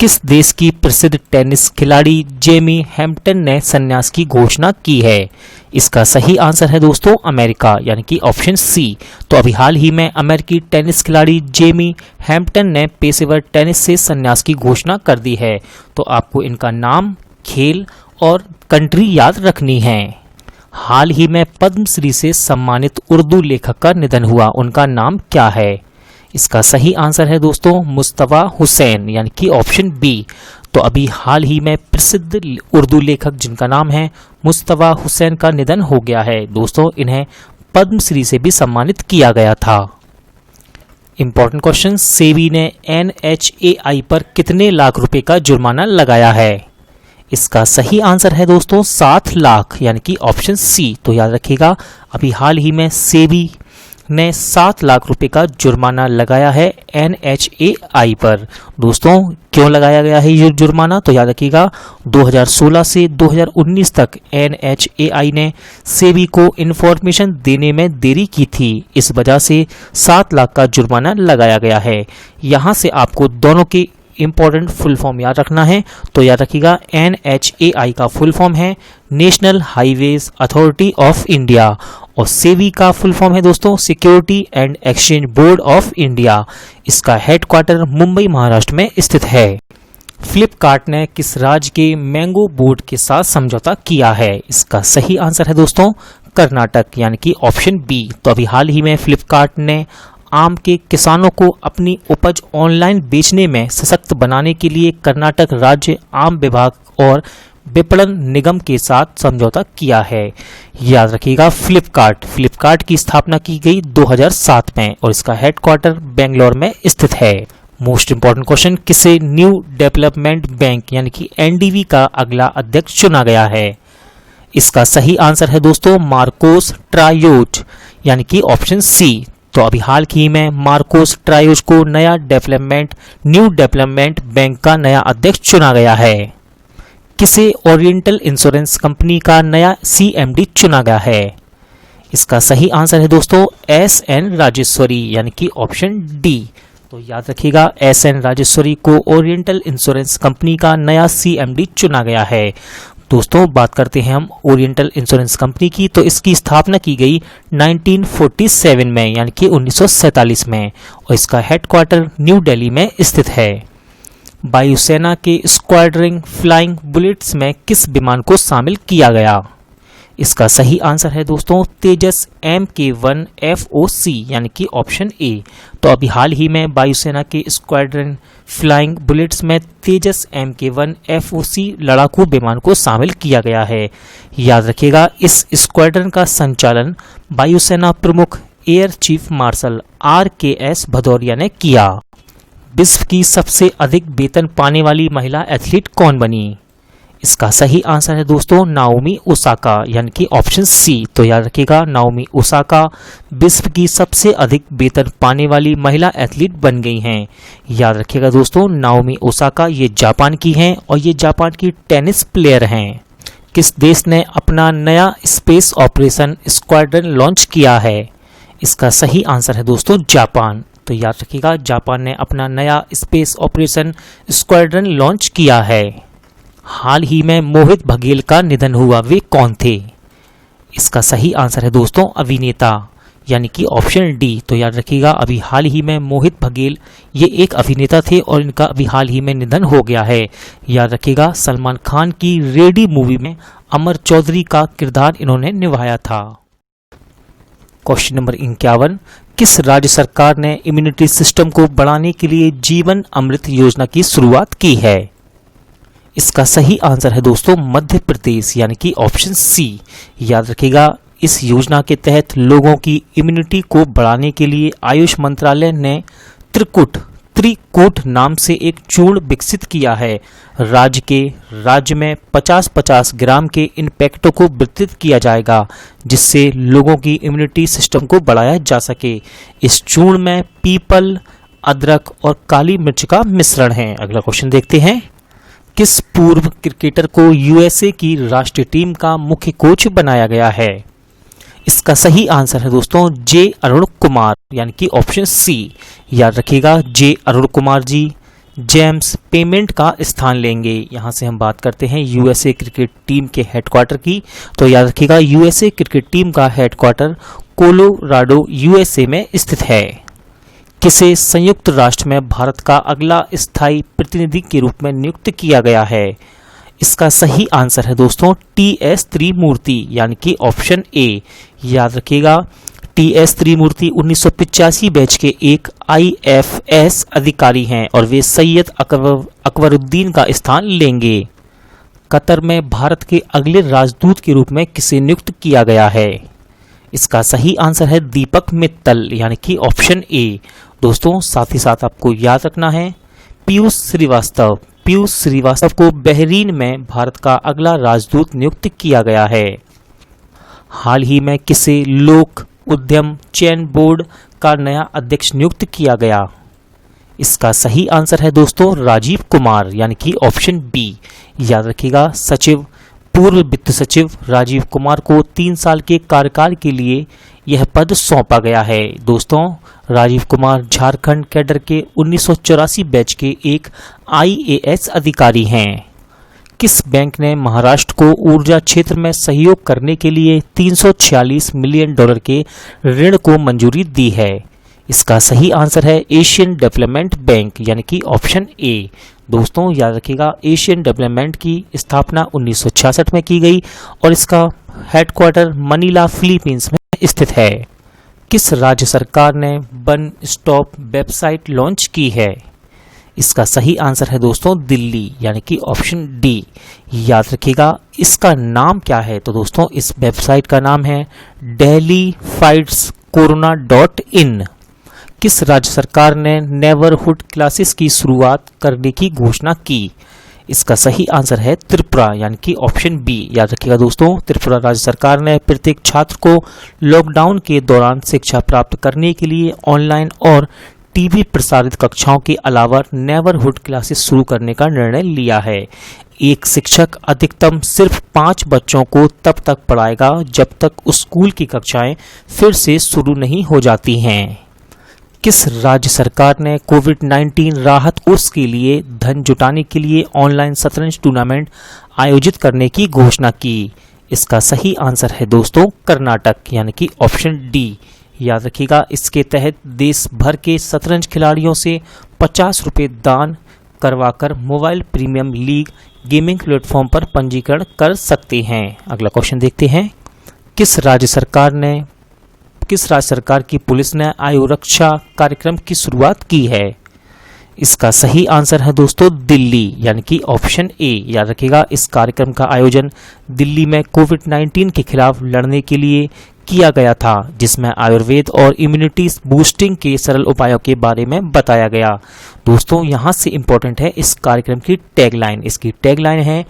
[SPEAKER 1] किस देश की प्रसिद्ध टेनिस खिलाड़ी जेमी हैम्पटन ने संन्यास की घोषणा की है? इसका सही आंसर है दोस्तों अमेरिका यानी कि ऑप्शन सी। तो अभी हाल ही में अमेरिकी टेनिस खिलाड़ी जेमी हैम्पटन ने पेशेवर टेनिस से संन्यास की घोषणा कर दी है। तो आपको इनका नाम, खेल और कंट्री याद रखनी है। हाल ही में पद्मश्री से सम्मानित उर्दू लेखक का निधन हुआ, उनका नाम क्या है? इसका सही आंसर है दोस्तों मुस्तफा हुसैन यानी कि ऑप्शन बी। तो अभी हाल ही में प्रसिद्ध उर्दू लेखक जिनका नाम है मुस्तफा हुसैन का निधन हो गया है। दोस्तों, इन्हें पद्मश्री से भी सम्मानित किया गया था। इंपॉर्टेंट क्वेश्चन, सेबी ने NHAI पर कितने लाख रुपए का जुर्माना लगाया है? इसका सही आंसर है दोस्तों 7 लाख यानी कि ऑप्शन सी। तो याद रखिएगा, अभी हाल ही में सेबी ने 7 लाख रुपए का जुर्माना लगाया है NHAI पर। दोस्तों, क्यों लगाया गया है ये जुर्माना? तो याद रखिएगा, 2016 से 2019 तक NHAI ने सेबी को इन्फॉर्मेशन देने में देरी की थी। इस वजह से 7 लाख का जुर्माना लगाया गया है। यहाँ से आपको दोनों के इंपॉर्टेंट फुल फॉर्म याद रखना है। तो याद रखिएगा, NHAI का फुल फॉर्म है national highways authority of India और सेबी का फुल फॉर्म है दोस्तों security and exchange board of India. इसका हेडक्वार्टर मुंबई महाराष्ट्र में स्थित है। फ्लिपकार्ट ने किस राज्य के मैंगो बोर्ड के साथ समझौता किया है? इसका सही आंसर है दोस्तों कर्नाटक यानी कि ऑप्शन बी। तो अभी हाल ही में फ्लिपकार्ट ने आम के किसानों को अपनी उपज ऑनलाइन बेचने में सशक्त बनाने के लिए कर्नाटक राज्य आम विभाग और विपणन निगम के साथ समझौता किया है। याद रखिएगा, फ्लिपकार्ट की स्थापना की गई 2007 में और इसका हेडक्वार्टर बेंगलोर में स्थित है। मोस्ट इंपॉर्टेंट क्वेश्चन, किसे न्यू डेवलपमेंट बैंक यानी कि NDB का अगला अध्यक्ष चुना गया है? इसका सही आंसर है दोस्तों मार्कोस ट्रायोट यानी कि ऑप्शन सी। तो अभी हाल ही में मार्कोस ट्रायोज को न्यू डेवलपमेंट बैंक का नया अध्यक्ष चुना गया है। किसे ओरिएंटल इंश्योरेंस कंपनी का नया CMD चुना गया है? इसका सही आंसर है दोस्तों SN राजेश्वरी, यानी कि ऑप्शन डी। तो याद रखिएगा SN राजेश्वरी को ओरिएंटल इंश्योरेंस कंपनी का नया CMD चुना गया है। दोस्तों बात करते हैं हम ओरिएंटल इंश्योरेंस कंपनी की, तो इसकी स्थापना की गई 1947 में, यानी कि 1947 में, और इसका हेडक्वार्टर न्यू दिल्ली में स्थित है। वायुसेना के स्क्वाड्रन फ्लाइंग बुलेट्स में किस विमान को शामिल किया गया? इसका सही आंसर है दोस्तों तेजस MK1 FOC, यानी कि ऑप्शन ए। तो अभी हाल ही में वायुसेना के स्क्वाड्रन फ्लाइंग बुलेट्स में तेजस MK1 FOC लड़ाकू विमान को शामिल किया गया है। याद रखिएगा इस स्क्वाड्रन का संचालन वायुसेना प्रमुख air chief marshal RKS Bhadauria ने किया। विश्व की सबसे अधिक वेतन पाने वाली महिला एथलीट कौन बनी? इसका सही आंसर है दोस्तों नाओमी ओसाका, यानी कि ऑप्शन सी। तो याद रखिएगा नाओमी ओसाका विश्व की सबसे अधिक वेतन पाने वाली महिला एथलीट बन गई हैं। याद रखिएगा दोस्तों नाओमी ओसाका ये जापान की हैं और ये जापान की टेनिस प्लेयर हैं। किस देश ने अपना नया स्पेस ऑपरेशन स्क्वाड्रन लॉन्च किया है? इसका सही आंसर है दोस्तों जापान। तो याद रखिएगा जापान ने अपना नया स्पेस ऑपरेशन स्क्वाड्रन लॉन्च किया है। हाल ही में मोहित बघेल का निधन हुआ, वे कौन थे? इसका सही आंसर है दोस्तों अभिनेता, यानी कि ऑप्शन डी। तो याद रखिएगा अभी हाल ही में मोहित बघेल ये एक अभिनेता थे और इनका अभी हाल ही में निधन हो गया है। याद रखिएगा सलमान खान की रेडी मूवी में अमर चौधरी का किरदार इन्होंने निभाया था। क्वेश्चन नंबर 51, किस राज्य सरकार ने इम्यूनिटी सिस्टम को बढ़ाने के लिए जीवन अमृत योजना की शुरुआत की है? इसका सही आंसर है दोस्तों मध्य प्रदेश, यानी कि ऑप्शन सी। याद रखिएगा इस योजना के तहत लोगों की इम्यूनिटी को बढ़ाने के लिए आयुष मंत्रालय ने त्रिकूट नाम से एक चूर्ण विकसित किया है। राज्य में 50-50 ग्राम के इन पैकेटों को वितरित किया जाएगा, जिससे लोगों की इम्यूनिटी सिस्टम को बढ़ाया जा सके। इस चूर्ण में पीपल, अदरक और काली मिर्च का मिश्रण है। अगला क्वेश्चन देखते हैं, किस पूर्व क्रिकेटर को USA की राष्ट्रीय टीम का मुख्य कोच बनाया गया है? इसका सही आंसर है दोस्तों J अरुण कुमार, यानी कि ऑप्शन सी। याद रखिएगा J Arun Kumar ji James payment का स्थान लेंगे। यहां से हम बात करते हैं USA क्रिकेट टीम के हेडक्वार्टर की। तो याद रखिएगा USA क्रिकेट टीम का हेडक्वार्टर कोलोराडो USA में स्थित है। किसे संयुक्त राष्ट्र में भारत का अगला स्थायी प्रतिनिधि के रूप में नियुक्त किया गया है? इसका सही आंसर है दोस्तों TS त्रिमूर्ति, यानी कि ऑप्शन ए। याद रखिएगा TS त्रिमूर्ति 1985 बैच के एक IFS अधिकारी हैं और वे सैयद अकबरुद्दीन का स्थान लेंगे। कतर में भारत के अगले राजदूत के रूप में किसे नियुक्त किया गया है? इसका सही आंसर है दीपक मित्तल, यानी कि ऑप्शन ए। दोस्तों साथ ही साथ आपको याद रखना है पीयूष श्रीवास्तव को बहरीन में भारत का अगला राजदूत नियुक्त किया गया है। हाल ही में किसे लोक उद्यम चयन बोर्ड का नया अध्यक्ष नियुक्त किया गया? इसका सही आंसर है दोस्तों राजीव कुमार, यानी कि ऑप्शन बी। याद रखिएगा पूर्व वित्त सचिव राजीव कुमार को 3 साल के कार्यकाल के लिए यह पद सौंपा गया है। दोस्तों राजीव कुमार झारखंड कैडर के 1984 बैच के एक IAS अधिकारी हैं। किस बैंक ने महाराष्ट्र को ऊर्जा क्षेत्र में सहयोग करने के लिए $346 मिलियन के ऋण को मंजूरी दी है? इसका सही आंसर है एशियन डेवलपमेंट बैंक, यानी कि ऑप्शन ए। दोस्तों याद रखिएगा एशियन डेवलपमेंट की स्थापना 1966 में की गई और इसका हेडक्वार्टर मनीला फिलीपींस में स्थित है। किस राज्य सरकार ने वन स्टॉप वेबसाइट लॉन्च की है? इसका सही आंसर है दोस्तों दिल्ली, यानी कि ऑप्शन डी। याद रखिएगा इसका नाम क्या है? तो दोस्तों इस वेबसाइट का नाम है delhiFightsCorona.in। किस राज्य सरकार ने नेबरहुड क्लासेस की शुरुआत करने की घोषणा की? इसका सही आंसर है त्रिपुरा यानी कि ऑप्शन बी। याद रखिएगा दोस्तों, त्रिपुरा राज्य सरकार ने प्रत्येक छात्र को लॉकडाउन के दौरान शिक्षा प्राप्त करने के लिए ऑनलाइन और टीवी प्रसारित कक्षाओं के अलावा नेबरहुड क्लासेस शुरू करने का निर्णय लिया है। एक शिक्षक अधिकतम सिर्फ 5 बच्चों को तब तक पढ़ाएगा जब तक स्कूल की कक्षाएं फिर से शुरू नहीं हो जाती हैं। किस राज्य सरकार ने कोविड-19 राहत कोष के लिए धन जुटाने के लिए ऑनलाइन शतरंज टूर्नामेंट आयोजित करने की घोषणा की? इसका सही आंसर है दोस्तों कर्नाटक यानी कि ऑप्शन डी। याद रखिएगा, इसके तहत देश भर के शतरंज खिलाड़ियों से 50 रुपये दान करवाकर mobile premium league gaming platform पर पंजीकरण कर सकते हैं। अगला क्वेश्चन देखते हैं, किस राज्य सरकार की पुलिस ने आयु रक्षा कार्यक्रम की शुरुआत की है? इसका सही आंसर है दोस्तों दिल्ली यानी कि ऑप्शन ए। याद रखिएगा, इस कार्यक्रम का आयोजन दिल्ली में कोविड-19 के खिलाफ लड़ने के लिए किया गया था, जिसमें आयुर्वेद और इम्यूनिटी बूस्टिंग के सरल उपायों के बारे में बताया गया। दोस्तों यहां से इंपॉर्टेंट है इस कार्यक्रम की टैगलाइन। इसकी टैगलाइन है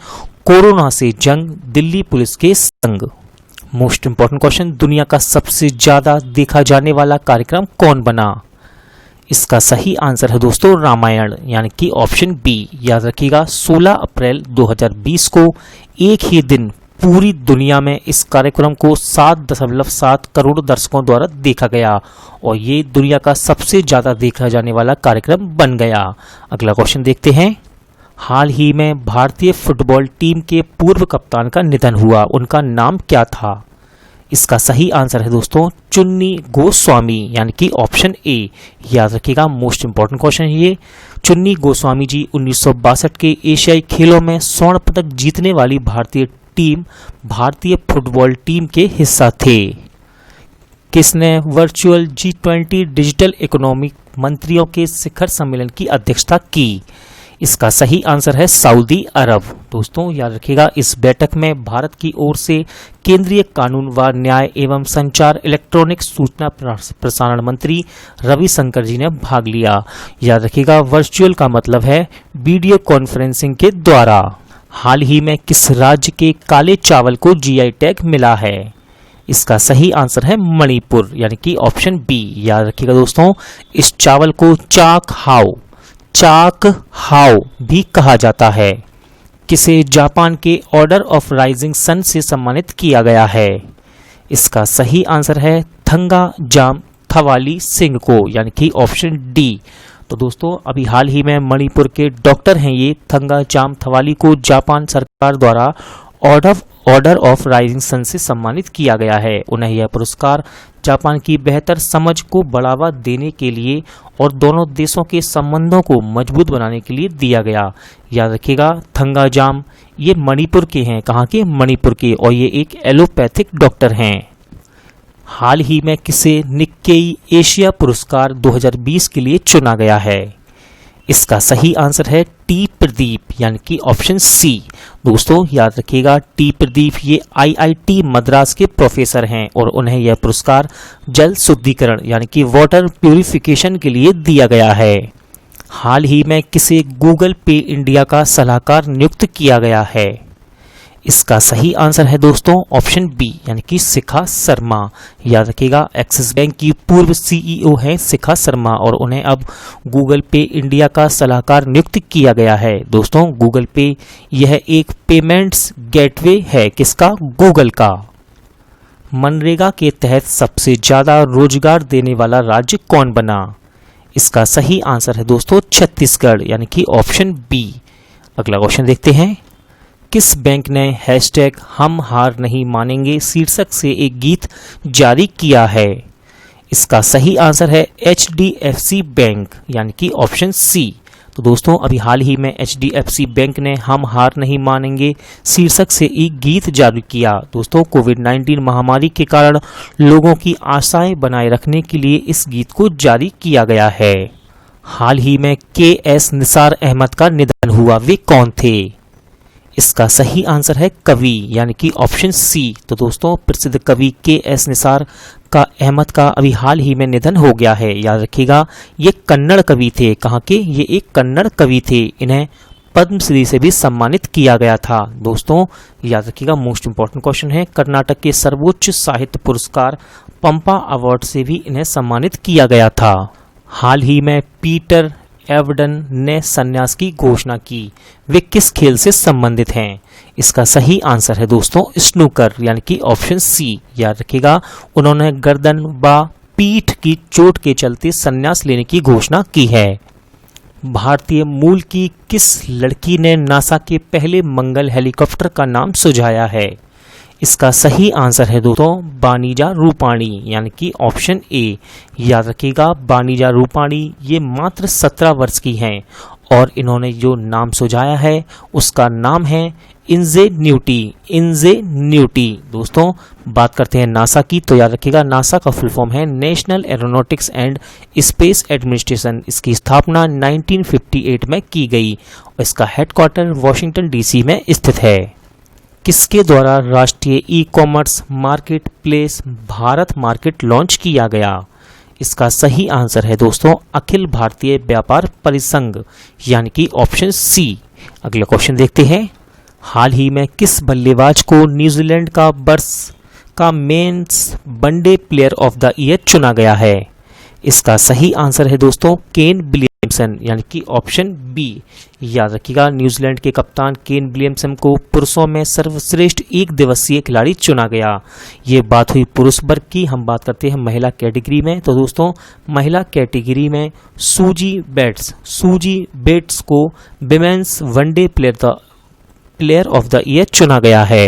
[SPEAKER 1] कोरोना से जंग, दिल्ली पुलिस के संग। मोस्ट इंपॉर्टेंट क्वेश्चन, दुनिया का सबसे ज्यादा देखा जाने वाला कार्यक्रम कौन बना? इसका सही आंसर है दोस्तों रामायण यानी कि ऑप्शन बी। याद रखिएगा, 16 अप्रैल 2020 को एक ही दिन पूरी दुनिया में इस कार्यक्रम को 7.7 करोड़ दर्शकों द्वारा देखा गया और ये दुनिया का सबसे ज्यादा देखा जाने वाला कार्यक्रम बन गया। अगला क्वेश्चन देखते हैं, हाल ही में भारतीय फुटबॉल टीम के पूर्व कप्तान का निधन हुआ, उनका नाम क्या था? इसका सही आंसर है दोस्तों चुन्नी गोस्वामी यानी कि ऑप्शन ए। याद रखिएगा, मोस्ट इंपॉर्टेंट क्वेश्चन है ये। चुन्नी गोस्वामी जी 1962 के एशियाई खेलों में स्वर्ण पदक जीतने वाली भारतीय फुटबॉल टीम के हिस्सा थे। किसने वर्चुअल G20 डिजिटल इकोनॉमिक मंत्रियों के शिखर सम्मेलन की अध्यक्षता की? इसका सही आंसर है सऊदी अरब। दोस्तों याद रखिएगा, इस बैठक में भारत की ओर से केंद्रीय कानून व न्याय एवं संचार इलेक्ट्रॉनिक सूचना प्रसारण मंत्री रविशंकर जी ने भाग लिया। याद रखिएगा, वर्चुअल का मतलब है वीडियो कॉन्फ्रेंसिंग के द्वारा। हाल ही में किस राज्य के काले चावल को GI टैग मिला है? इसका सही आंसर है मणिपुर यानी कि ऑप्शन बी। याद रखिएगा दोस्तों, इस चावल को चाक हाओ भी कहा जाता है। किसे जापान के ऑर्डर ऑफ राइजिंग सन से सम्मानित किया गया है? इसका सही आंसर है थंगाजाम थवाली सिंह को यानी कि ऑप्शन डी। तो दोस्तों अभी हाल ही में मणिपुर के डॉक्टर हैं ये थंगाजाम थवाली को जापान सरकार द्वारा ऑर्डर ऑफ राइजिंग सन से सम्मानित किया गया है। उन्हें यह पुरस्कार जापान की बेहतर समझ को बढ़ावा देने के लिए और दोनों देशों के संबंधों को मजबूत बनाने के लिए दिया गया। याद रखिएगा, थंगाजाम ये मणिपुर के हैं। कहाँ के? मणिपुर के। और ये एक एलोपैथिक डॉक्टर हैं। हाल ही में किसे निक्केई एशिया पुरस्कार 2020 के लिए चुना गया है? इसका सही आंसर है टी प्रदीप यानी कि ऑप्शन सी। दोस्तों याद रखिएगा, टी प्रदीप ये IIT मद्रास के प्रोफेसर हैं और उन्हें यह पुरस्कार जल शुद्धिकरण यानी कि वाटर प्यूरिफिकेशन के लिए दिया गया है। हाल ही में किसे गूगल पे इंडिया का सलाहकार नियुक्त किया गया है? इसका सही आंसर है दोस्तों ऑप्शन बी यानी कि शिखा शर्मा। याद रखिएगा, एक्सिस बैंक की पूर्व CEO हैं शिखा शर्मा और उन्हें अब गूगल पे इंडिया का सलाहकार नियुक्त किया गया है। दोस्तों गूगल पे यह एक पेमेंट्स गेटवे है। किसका? गूगल का। मनरेगा के तहत सबसे ज्यादा रोजगार देने वाला राज्य कौन बना? इसका सही आंसर है दोस्तों छत्तीसगढ़ यानी कि ऑप्शन बी। अगला क्वेश्चन देखते हैं, किस बैंक ने हैशटैग हम हार नहीं मानेंगे शीर्षक से एक गीत जारी किया है? इसका सही आंसर है HDFC बैंक यानी कि ऑप्शन सी। तो दोस्तों अभी हाल ही में HDFC बैंक ने हम हार नहीं मानेंगे शीर्षक से एक गीत जारी किया। दोस्तों कोविड-19 महामारी के कारण लोगों की आशाएं बनाए रखने के लिए इस गीत को जारी किया गया है। हाल ही में KS निसार अहमद का निधन हुआ, वे कौन थे? इसका सही आंसर है कवि यानी कि ऑप्शन सी। तो दोस्तों प्रसिद्ध कवि KS निसार अहमद का अभी हाल ही में निधन हो गया है। याद रखिएगा, ये कन्नड़ कवि थे। कहाँ के? ये एक कन्नड़ कवि थे। इन्हें पद्मश्री से भी सम्मानित किया गया था। दोस्तों याद रखिएगा, मोस्ट इंपॉर्टेंट क्वेश्चन है। कर्नाटक के सर्वोच्च साहित्य पुरस्कार पंपा अवार्ड से भी इन्हें सम्मानित किया गया था। हाल ही में पीटर एवडन ने संन्यास की घोषणा की, वे किस खेल से संबंधित हैं? इसका सही आंसर है दोस्तों स्नूकर, यानी कि ऑप्शन सी। याद रखिएगा, उन्होंने गर्दन व पीठ की चोट के चलते संन्यास लेने की घोषणा की है। भारतीय मूल की किस लड़की ने नासा के पहले मंगल हेलीकॉप्टर का नाम सुझाया है? इसका सही आंसर है दोस्तों बानीजा रूपाणी, यानी कि ऑप्शन ए। याद रखिएगा, बानीजा रूपाणी ये मात्र 17 वर्ष की हैं और इन्होंने जो नाम सुझाया है उसका नाम है इंजेन्यूटी। इंजेन्यूटी। दोस्तों बात करते हैं नासा की, तो याद रखिएगा नासा का फुल फॉर्म है national aeronautics and space administration. इसकी स्थापना 1958 में की गई और इसका हेडक्वार्टर वॉशिंगटन डीसी में स्थित है। किसके द्वारा राष्ट्रीय e commerce market place Bharat market launch किया गया? इसका सही आंसर है दोस्तों अखिल भारतीय व्यापार परिसंघ, यानी कि ऑप्शन सी। अगला क्वेश्चन देखते हैं। हाल ही में किस बल्लेबाज को न्यूजीलैंड का वर्ष का men's one day player of the year चुना गया है? इसका सही आंसर है दोस्तों केन विलियमसन, यानी कि ऑप्शन बी। याद रखिएगा, न्यूजीलैंड के कप्तान केन विलियमसन को पुरुषों में सर्वश्रेष्ठ एक दिवसीय खिलाड़ी चुना गया। ये बात हुई पुरुष वर्ग की। हम बात करते हैं महिला कैटेगरी में, तो दोस्तों महिला कैटेगरी में सूजी बेट्स को women's one day player of the year चुना गया है।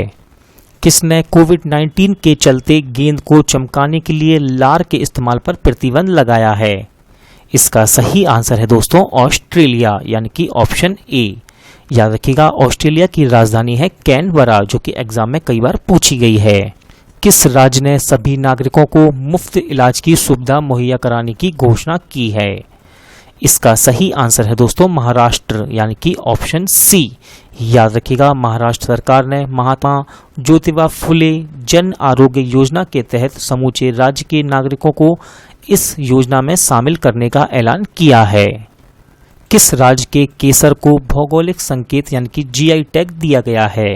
[SPEAKER 1] किसने कोविड-19 के चलते गेंद को चमकाने के लिए लार के इस्तेमाल पर प्रतिबंध लगाया है? इसका सही आंसर है दोस्तों ऑस्ट्रेलिया, यानी कि ऑप्शन ए। याद रखिएगा, ऑस्ट्रेलिया की राजधानी है कैनबरा, जो कि एग्जाम में कई बार पूछी गई है। किस राज्य ने सभी नागरिकों को मुफ्त इलाज की सुविधा मुहैया कराने की घोषणा की है? इसका सही आंसर है दोस्तों महाराष्ट्र, यानी कि ऑप्शन सी। याद रखिएगा, महाराष्ट्र सरकार ने महात्मा ज्योतिबा फुले जन आरोग्य योजना के तहत समूचे राज्य के नागरिकों को इस योजना में शामिल करने का ऐलान किया है। किस राज्य के केसर को भौगोलिक संकेत यानी कि जीआई टैग दिया गया है?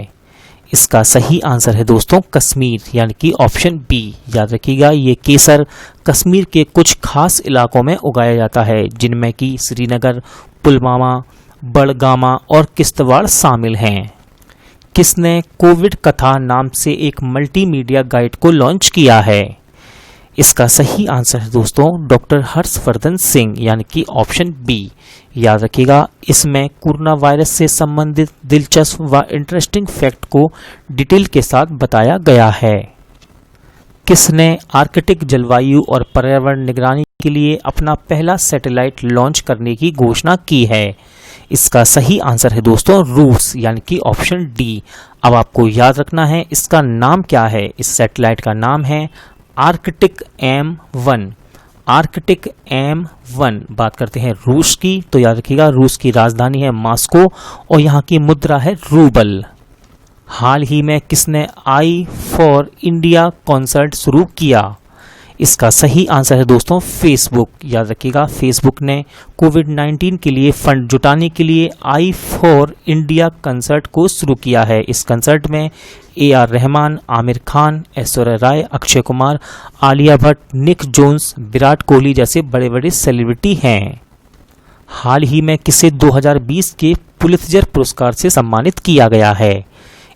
[SPEAKER 1] इसका सही आंसर है दोस्तों कश्मीर, यानी कि ऑप्शन बी। याद रखिएगा, ये केसर कश्मीर के कुछ खास इलाकों में उगाया जाता है, जिनमें कि श्रीनगर, पुलवामा, बड़गामा और किश्तवाड़ शामिल हैं। किसने कोविड कथा नाम से एक मल्टीमीडिया गाइड को लॉन्च किया है? इसका सही आंसर है दोस्तों डॉक्टर हर्षवर्धन सिंह, यानी कि ऑप्शन बी। याद रखिएगा, इसमें कोरोना वायरस से संबंधित दिलचस्प व इंटरेस्टिंग फैक्ट को डिटेल के साथ बताया गया है। किसने आर्कटिक जलवायु और पर्यावरण निगरानी के लिए अपना पहला सैटेलाइट लॉन्च करने की घोषणा की है? इसका सही आंसर है दोस्तों रूस, यानी कि ऑप्शन डी। अब आपको याद रखना है इसका नाम क्या है। इस सैटेलाइट का नाम है आर्कटिक M1। Arctic M1। बात करते हैं रूस की, तो याद रखिएगा रूस की राजधानी है मॉस्को और यहाँ की मुद्रा है रूबल। हाल ही में किसने आई फॉर इंडिया कॉन्सर्ट शुरू किया? इसका सही आंसर है दोस्तों फेसबुक। याद रखिएगा, फेसबुक ने कोविड-19 के लिए फंड जुटाने के लिए आई फॉर इंडिया कंसर्ट को शुरू किया है। इस कंसर्ट में AR रहमान, आमिर खान, ऐश्वर्या राय, अक्षय कुमार, आलिया भट्ट, निक जोन्स, विराट कोहली जैसे बड़े बड़े सेलिब्रिटी हैं। हाल ही में किसे 2020 के पुलित्जर पुरस्कार से सम्मानित किया गया है?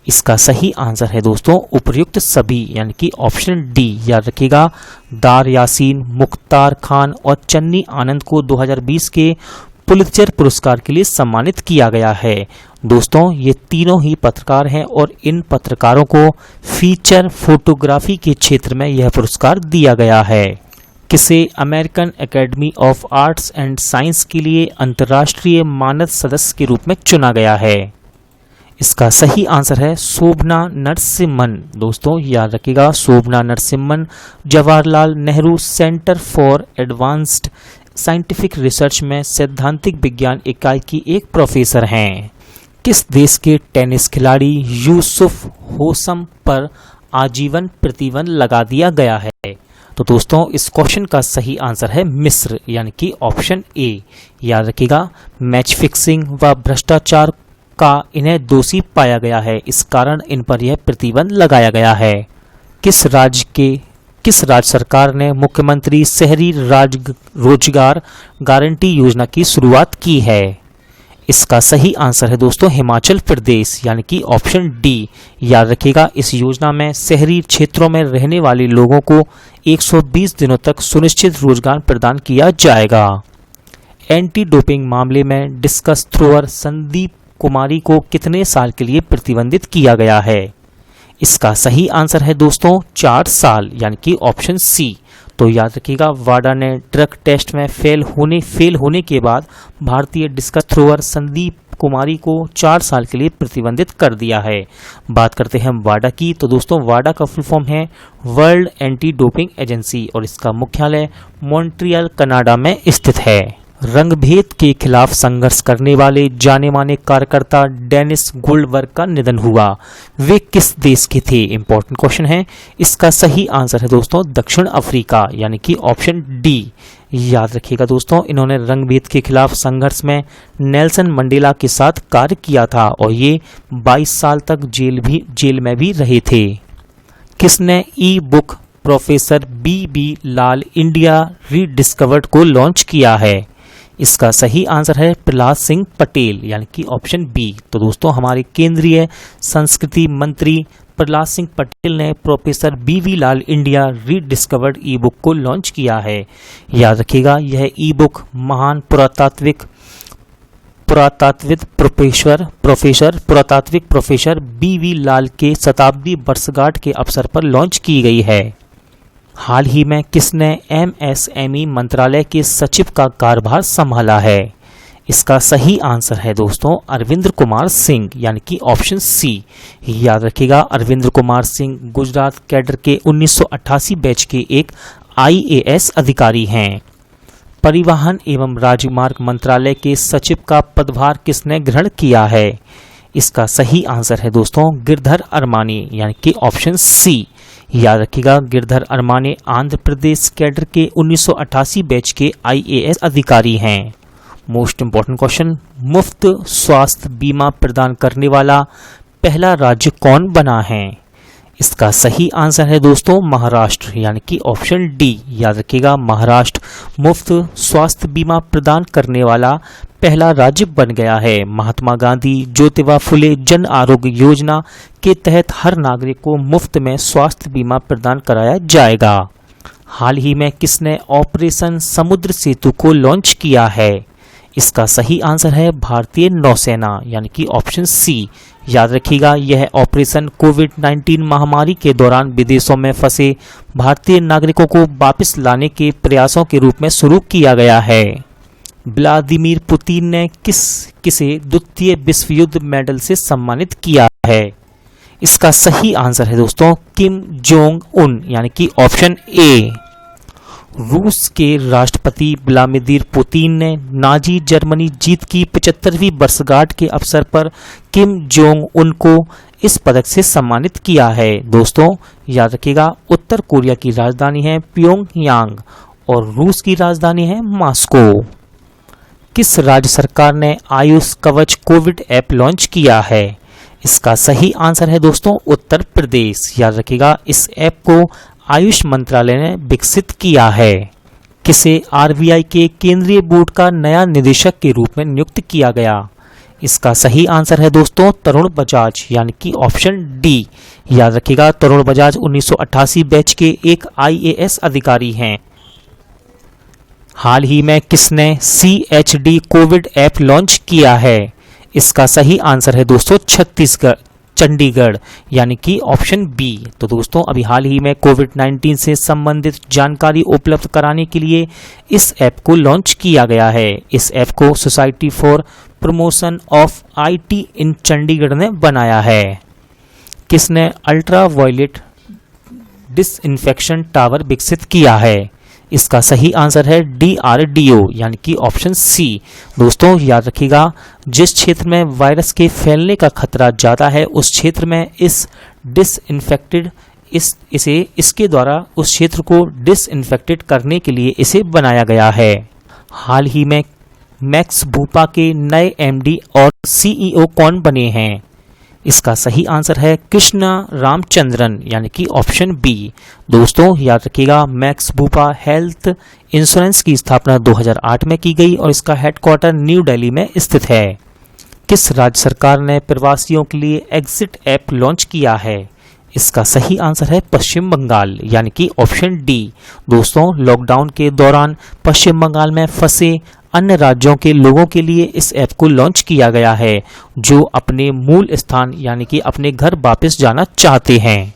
[SPEAKER 1] इसका सही आंसर है दोस्तों उपर्युक्त सभी, यानी कि ऑप्शन डी। याद रखिएगा, दार यासीन, मुख्तार खान और चन्नी आनंद को 2020 के पुलित्जर पुरस्कार के लिए सम्मानित किया गया है। दोस्तों ये तीनों ही पत्रकार हैं और इन पत्रकारों को फीचर फोटोग्राफी के क्षेत्र में यह पुरस्कार दिया गया है। किसे American academy of arts and science के लिए अंतर्राष्ट्रीय मानद सदस्य के रूप में चुना गया है? इसका सही आंसर है शोभना नरसिम्हन। दोस्तों याद रखिएगा, Shobhana Narasimhan Jawaharlal Nehru centre for advanced scientific research में सैद्धांतिक विज्ञान इकाई की एक प्रोफेसर हैं। किस देश के टेनिस खिलाड़ी यूसुफ होसम पर आजीवन प्रतिबंध लगा दिया गया है? तो दोस्तों इस क्वेश्चन का सही आंसर है मिस्र, यानी कि ऑप्शन ए। याद रखिएगा, मैच फिक्सिंग व भ्रष्टाचार का इन्हें दोषी पाया गया है। इस कारण इन पर यह प्रतिबंध लगाया गया है। किस राज्य सरकार ने मुख्यमंत्री शहरी रोजगार गारंटी योजना की शुरुआत की है? इसका सही आंसर है दोस्तों हिमाचल प्रदेश, यानी कि ऑप्शन डी। याद रखिएगा, इस योजना में शहरी क्षेत्रों में रहने वाले लोगों को 120 दिनों तक सुनिश्चित रोजगार प्रदान किया जाएगा। एंटी डोपिंग मामले में डिस्कस थ्रोअर संदीप कुमारी को कितने साल के लिए प्रतिबंधित किया गया है? इसका सही आंसर है दोस्तों 4 साल, यानी कि ऑप्शन सी। तो याद रखिएगा, वाडा ने ड्रग टेस्ट में फेल होने के बाद भारतीय डिस्कस थ्रोअर संदीप कुमारी को 4 साल के लिए प्रतिबंधित कर दिया है। बात करते हैं हम वाडा की, तो दोस्तों वाडा का फुल फॉर्म है वर्ल्ड एंटी डोपिंग एजेंसी और इसका मुख्यालय मॉन्ट्रियल कनाडा में स्थित है। रंगभेद के खिलाफ संघर्ष करने वाले जाने माने कार्यकर्ता डेनिस गोल्डबर्ग का निधन हुआ। वे किस देश के थे? इंपॉर्टेंट क्वेश्चन है। इसका सही आंसर है दोस्तों दक्षिण अफ्रीका, यानी कि ऑप्शन डी। याद रखिएगा दोस्तों, इन्होंने रंगभेद के खिलाफ संघर्ष में नेल्सन मंडेला के साथ कार्य किया था और ये 22 साल तक जेल में भी रहे थे। किसने ई बुक प्रोफेसर बी लाल इंडिया रीडिस्कवर्ड को लॉन्च किया है? इसका सही आंसर है प्रहलाद सिंह पटेल, यानी कि ऑप्शन बी। तो दोस्तों हमारे केंद्रीय संस्कृति मंत्री प्रहलाद सिंह पटेल ने प्रोफेसर बी लाल इंडिया रीडिस्कवर्ड ई बुक को लॉन्च किया है। याद रखिएगा, यह ई बुक महान पुरातात्विक प्रोफेसर बी लाल के शताब्दी वर्षगांठ के अवसर पर लॉन्च की गई है। हाल ही में किसने एमएसएमई मंत्रालय के सचिव का कार्यभार संभाला है? इसका सही आंसर है दोस्तों अरविंद कुमार सिंह, यानी कि ऑप्शन सी। याद रखिएगा, अरविंद कुमार सिंह गुजरात कैडर के 1988 बैच के एक आईएएस अधिकारी हैं। परिवहन एवं राजमार्ग मंत्रालय के सचिव का पदभार किसने ग्रहण किया है? इसका सही आंसर है दोस्तों गिरधर अरमानी, यानी कि ऑप्शन सी। याद रखिएगा, गिरधर अरमानी आंध्र प्रदेश कैडर के 1988 बैच के आईएएस अधिकारी हैं। मोस्ट इंपॉर्टेंट क्वेश्चन, मुफ्त स्वास्थ्य बीमा प्रदान करने वाला पहला राज्य कौन बना है? इसका सही आंसर है दोस्तों महाराष्ट्र, यानी कि ऑप्शन डी। याद रखिएगा, महाराष्ट्र मुफ्त स्वास्थ्य बीमा प्रदान करने वाला पहला राज्य बन गया है। महात्मा गांधी ज्योतिबा फुले जन आरोग्य योजना के तहत हर नागरिक को मुफ्त में स्वास्थ्य बीमा प्रदान कराया जाएगा। हाल ही में किसने ऑपरेशन समुद्र सेतु को लॉन्च किया है? इसका सही आंसर है भारतीय नौसेना, यानी कि ऑप्शन सी। याद रखिएगा, यह ऑपरेशन कोविड-19 महामारी के दौरान विदेशों में फंसे भारतीय नागरिकों को वापस लाने के प्रयासों के रूप में शुरू किया गया है। व्लादिमीर पुतिन ने किसे द्वितीय विश्व युद्ध मेडल से सम्मानित किया है? इसका सही आंसर है दोस्तों किम जोंग उन, यानी कि ऑप्शन ए। रूस के राष्ट्रपति व्लादिमीर पुतिन ने नाजी जर्मनी जीत की 75वीं वर्षगांठ के अवसर पर किम जोंग उन को इस पदक से सम्मानित किया है। दोस्तों याद रखिएगा, उत्तर कोरिया की राजधानी है प्योंगयांग और रूस की राजधानी है मॉस्को। किस राज्य सरकार ने आयुष कवच कोविड ऐप लॉन्च किया है? इसका सही आंसर है दोस्तों उत्तर प्रदेश। याद रखिएगा, इस ऐप को आयुष मंत्रालय ने विकसित किया है। किसे आरबीआई के केंद्रीय बोर्ड का नया निदेशक के रूप में नियुक्त किया गया? इसका सही आंसर है दोस्तों तरुण बजाज, यानी कि ऑप्शन डी। याद रखिएगा, तरुण बजाज 1988 बैच के एक आईएएस अधिकारी हैं। हाल ही में किसने CHD कोविड ऐप लॉन्च किया है? इसका सही आंसर है दोस्तों चंडीगढ़, यानी कि ऑप्शन बी। तो दोस्तों अभी हाल ही में कोविड-19 से संबंधित जानकारी उपलब्ध कराने के लिए इस ऐप को लॉन्च किया गया है। इस ऐप को society for promotion of IT इन चंडीगढ़ ने बनाया है। किसने अल्ट्रा वायलेट डिसइंफेक्शन टावर विकसित किया है? इसका सही आंसर है DRDO, यानी कि ऑप्शन सी। दोस्तों याद रखिएगा, जिस क्षेत्र में वायरस के फैलने का खतरा ज़्यादा है उस क्षेत्र में इसके द्वारा उस क्षेत्र को डिसइंफेक्टेड करने के लिए इसे बनाया गया है। हाल ही में मैक्स भूपा के नए एमडी और सीईओ कौन बने हैं? इसका सही आंसर है कृष्णा रामचंद्रन यानी कि ऑप्शन बी। दोस्तों याद रखिएगा, मैक्स भूपा हेल्थ इंश्योरेंस की स्थापना 2008 में की गई और इसका हेडक्वार्टर न्यू दिल्ली में स्थित है। किस राज्य सरकार ने प्रवासियों के लिए एग्जिट ऐप लॉन्च किया है? इसका सही आंसर है पश्चिम बंगाल यानी कि ऑप्शन डी। दोस्तों लॉकडाउन के दौरान पश्चिम बंगाल में फंसे अन्य राज्यों के लोगों के लिए इस ऐप को लॉन्च किया गया है जो अपने मूल स्थान यानी कि अपने घर वापस जाना चाहते हैं।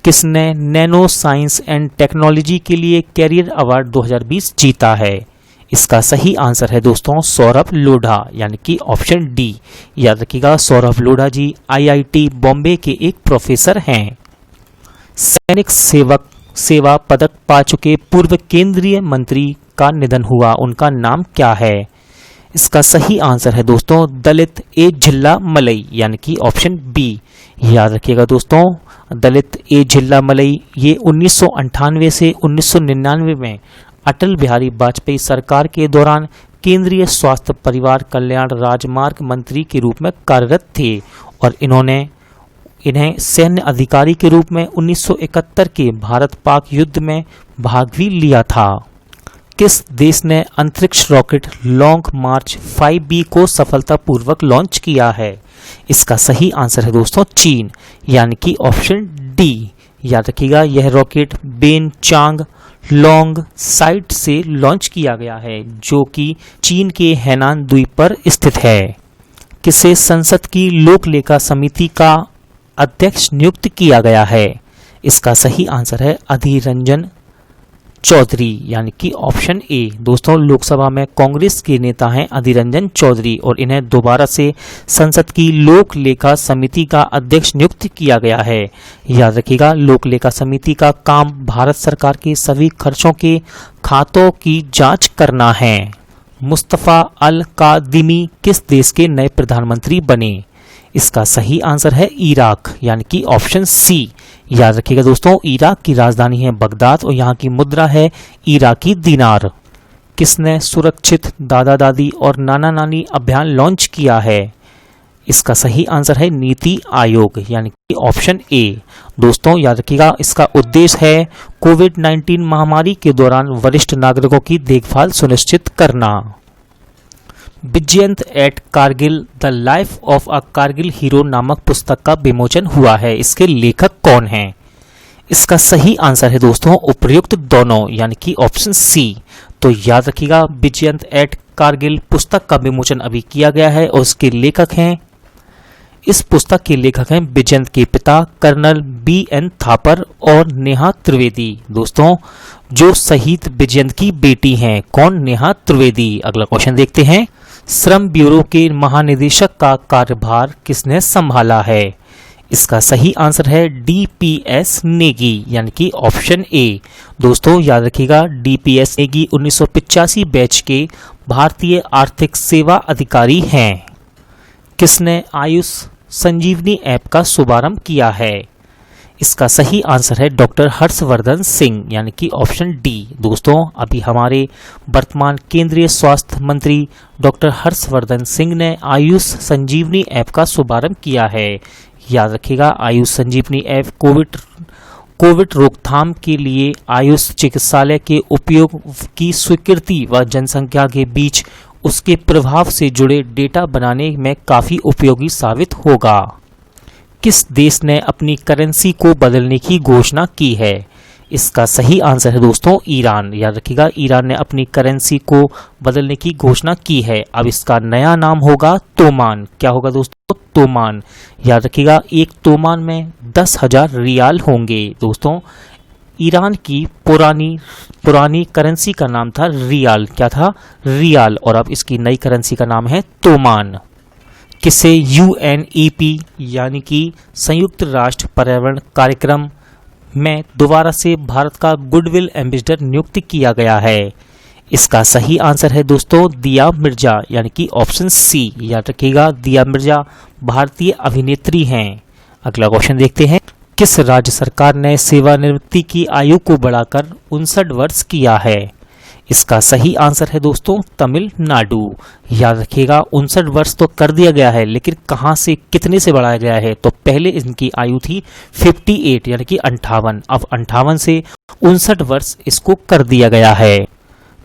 [SPEAKER 1] किसने नैनो साइंस एंड टेक्नोलॉजी के लिए कैरियर अवार्ड 2020 जीता है? इसका सही आंसर है दोस्तों सौरभ लोढ़ा यानी कि ऑप्शन डी। याद रखिएगा, सौरभ लोढ़ा जी आईआईटी बॉम्बे के एक प्रोफेसर हैं। सैनिक सेवा पदक पा चुके पूर्व केंद्रीय मंत्री का निधन हुआ, उनका नाम क्या है? इसका सही आंसर है दोस्तों दलित ए झिल्ला मलई यानी कि ऑप्शन बी। याद रखिएगा दोस्तों, दलित ए झिल्ला मलई ये 1998 से 1999 में अटल बिहारी वाजपेयी सरकार के दौरान केंद्रीय स्वास्थ्य परिवार कल्याण राजमार्ग मंत्री के रूप में कार्यरत थे और इन्हें सैन्य अधिकारी के रूप में 1971 के भारत पाक युद्ध में भाग भी लिया था। किस देश ने अंतरिक्ष रॉकेट लॉन्ग मार्च 5B को सफलतापूर्वक लॉन्च किया है? इसका सही आंसर है दोस्तों चीन यानी कि ऑप्शन डी। याद रखिएगा, यह रॉकेट बेन चांग लॉन्ग साइट से लॉन्च किया गया है जो कि चीन के हैनान द्वीप पर स्थित है। किसे संसद की लोक लेखा समिति का अध्यक्ष नियुक्त किया गया है? इसका सही आंसर है अधीर रंजन चौधरी यानी कि ऑप्शन ए। दोस्तों लोकसभा में कांग्रेस के नेता हैं अधीर रंजन चौधरी और इन्हें दोबारा से संसद की लोक लेखा समिति का अध्यक्ष नियुक्त किया गया है। याद रखिएगा, लोक लेखा समिति का काम भारत सरकार के सभी खर्चों के खातों की जांच करना है। मुस्तफा अल कादिमी किस देश के नए प्रधानमंत्री बने? इसका सही आंसर है इराक यानी कि ऑप्शन सी। याद रखिएगा दोस्तों, इराक की राजधानी है बगदाद और यहाँ की मुद्रा है इराकी दिनार। किसने सुरक्षित दादा दादी और नाना नानी अभियान लॉन्च किया है? इसका सही आंसर है नीति आयोग यानी कि ऑप्शन ए। दोस्तों याद रखिएगा, इसका उद्देश्य है कोविड-19 महामारी के दौरान वरिष्ठ नागरिकों की देखभाल सुनिश्चित करना। Vijyant at Kargil the life of a Kargil hero नामक पुस्तक का विमोचन हुआ है, इसके लेखक कौन हैं? इसका सही आंसर है दोस्तों उपर्युक्त दोनों यानी कि ऑप्शन सी। तो याद रखिएगा, विजयंत एट कारगिल पुस्तक का विमोचन अभी किया गया है और उसके लेखक हैं, इस पुस्तक के लेखक हैं विजयंत के पिता कर्नल BN थापर और नेहा त्रिवेदी। दोस्तों जो शहीद विजयंत की बेटी हैं, कौन? नेहा त्रिवेदी। अगला क्वेश्चन देखते हैं, श्रम ब्यूरो के महानिदेशक का कार्यभार किसने संभाला है? इसका सही आंसर है DPS नेगी यानी कि ऑप्शन ए। दोस्तों याद रखिएगा, DPS नेगी 1985 बैच के भारतीय आर्थिक सेवा अधिकारी हैं। किसने आयुष संजीवनी ऐप का शुभारंभ किया है? इसका सही आंसर है डॉक्टर हर्षवर्धन सिंह यानी कि ऑप्शन डी। दोस्तों अभी हमारे वर्तमान केंद्रीय स्वास्थ्य मंत्री डॉक्टर हर्षवर्धन सिंह ने आयुष संजीवनी ऐप का शुभारंभ किया है। याद रखिएगा, आयुष संजीवनी ऐप कोविड रोकथाम के लिए आयुष चिकित्सालय के उपयोग की स्वीकृति व जनसंख्या के बीच उसके प्रभाव से जुड़े डेटा बनाने में काफी उपयोगी साबित होगा। किस देश ने अपनी करेंसी को बदलने की घोषणा की है? इसका सही आंसर है दोस्तों ईरान। याद रखिएगा, ईरान ने अपनी करेंसी को बदलने की घोषणा की है। अब इसका नया नाम होगा तोमान। क्या होगा दोस्तों? तोमान। याद रखिएगा, एक तोमान में 10,000 रियाल होंगे। दोस्तों ईरान की पुरानी करेंसी का नाम था रियाल। क्या था? रियाल। और अब इसकी नई करेंसी का नाम है तोमान। किसे UNEP यानी कि संयुक्त राष्ट्र पर्यावरण कार्यक्रम में दोबारा से भारत का गुडविल एम्बेसडर नियुक्त किया गया है? इसका सही आंसर है दोस्तों दिया मिर्जा यानी कि ऑप्शन सी। याद रखिएगा, दिया मिर्जा भारतीय अभिनेत्री हैं। अगला क्वेश्चन देखते हैं, किस राज्य सरकार ने सेवानिवृत्ति की आयु को बढ़ाकर 59 वर्ष किया है? इसका सही आंसर है दोस्तों तमिलनाडु। याद रखिएगा 59 वर्ष तो कर दिया गया है, लेकिन कहां से कितने से बढ़ाया गया है, तो पहले इनकी आयु थी 58 यानी कि 58, अब 58 से 59 वर्ष इसको कर दिया गया है।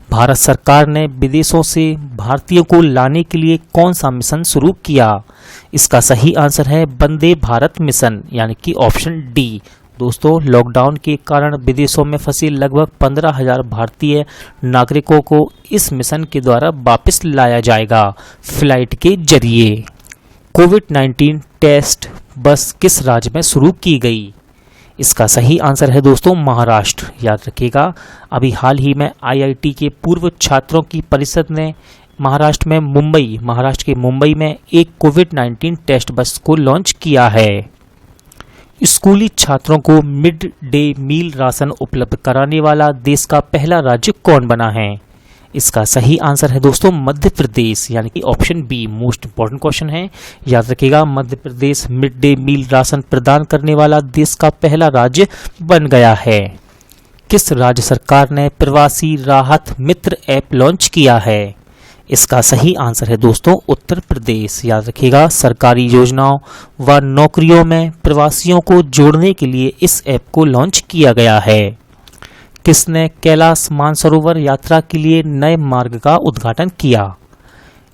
[SPEAKER 1] भारत सरकार ने विदेशों से भारतीयों को लाने के लिए कौन सा मिशन शुरू किया? इसका सही आंसर है वंदे भारत मिशन यानी कि ऑप्शन डी। दोस्तों लॉकडाउन के कारण विदेशों में फंसे लगभग 15,000 भारतीय नागरिकों को इस मिशन के द्वारा वापस लाया जाएगा फ्लाइट के जरिए। कोविड-19 टेस्ट बस किस राज्य में शुरू की गई? इसका सही आंसर है दोस्तों महाराष्ट्र। याद रखिएगा अभी हाल ही में आईआईटी के पूर्व छात्रों की परिषद ने महाराष्ट्र के मुंबई में एक कोविड-19 टेस्ट बस को लॉन्च किया है। स्कूली छात्रों को मिड डे मील राशन उपलब्ध कराने वाला देश का पहला राज्य कौन बना है? इसका सही आंसर है दोस्तों मध्य प्रदेश यानी कि option B. Most important question है, याद रखिएगा Madhya Pradesh mid day meal ration प्रदान करने वाला देश का पहला राज्य बन गया है। किस राज्य सरकार ने प्रवासी राहत मित्र ऐप लॉन्च किया है? इसका सही आंसर है दोस्तों उत्तर प्रदेश। याद रखिएगा सरकारी योजनाओं व नौकरियों में प्रवासियों को जोड़ने के लिए इस ऐप को लॉन्च किया गया है। किसने कैलाश मानसरोवर यात्रा के लिए नए मार्ग का उद्घाटन किया?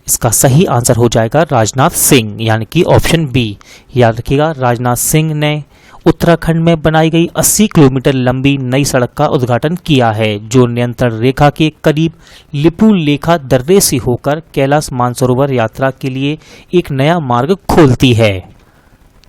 [SPEAKER 1] इसका सही आंसर हो जाएगा राजनाथ सिंह यानी कि ऑप्शन बी। याद रखिएगा राजनाथ सिंह ने उत्तराखंड में बनाई गई 80 किलोमीटर लंबी नई सड़क का उद्घाटन किया है, जो नियंत्रण रेखा के करीब लिपुलेखा दर्रे से होकर कैलाश मानसरोवर यात्रा के लिए एक नया मार्ग खोलती है।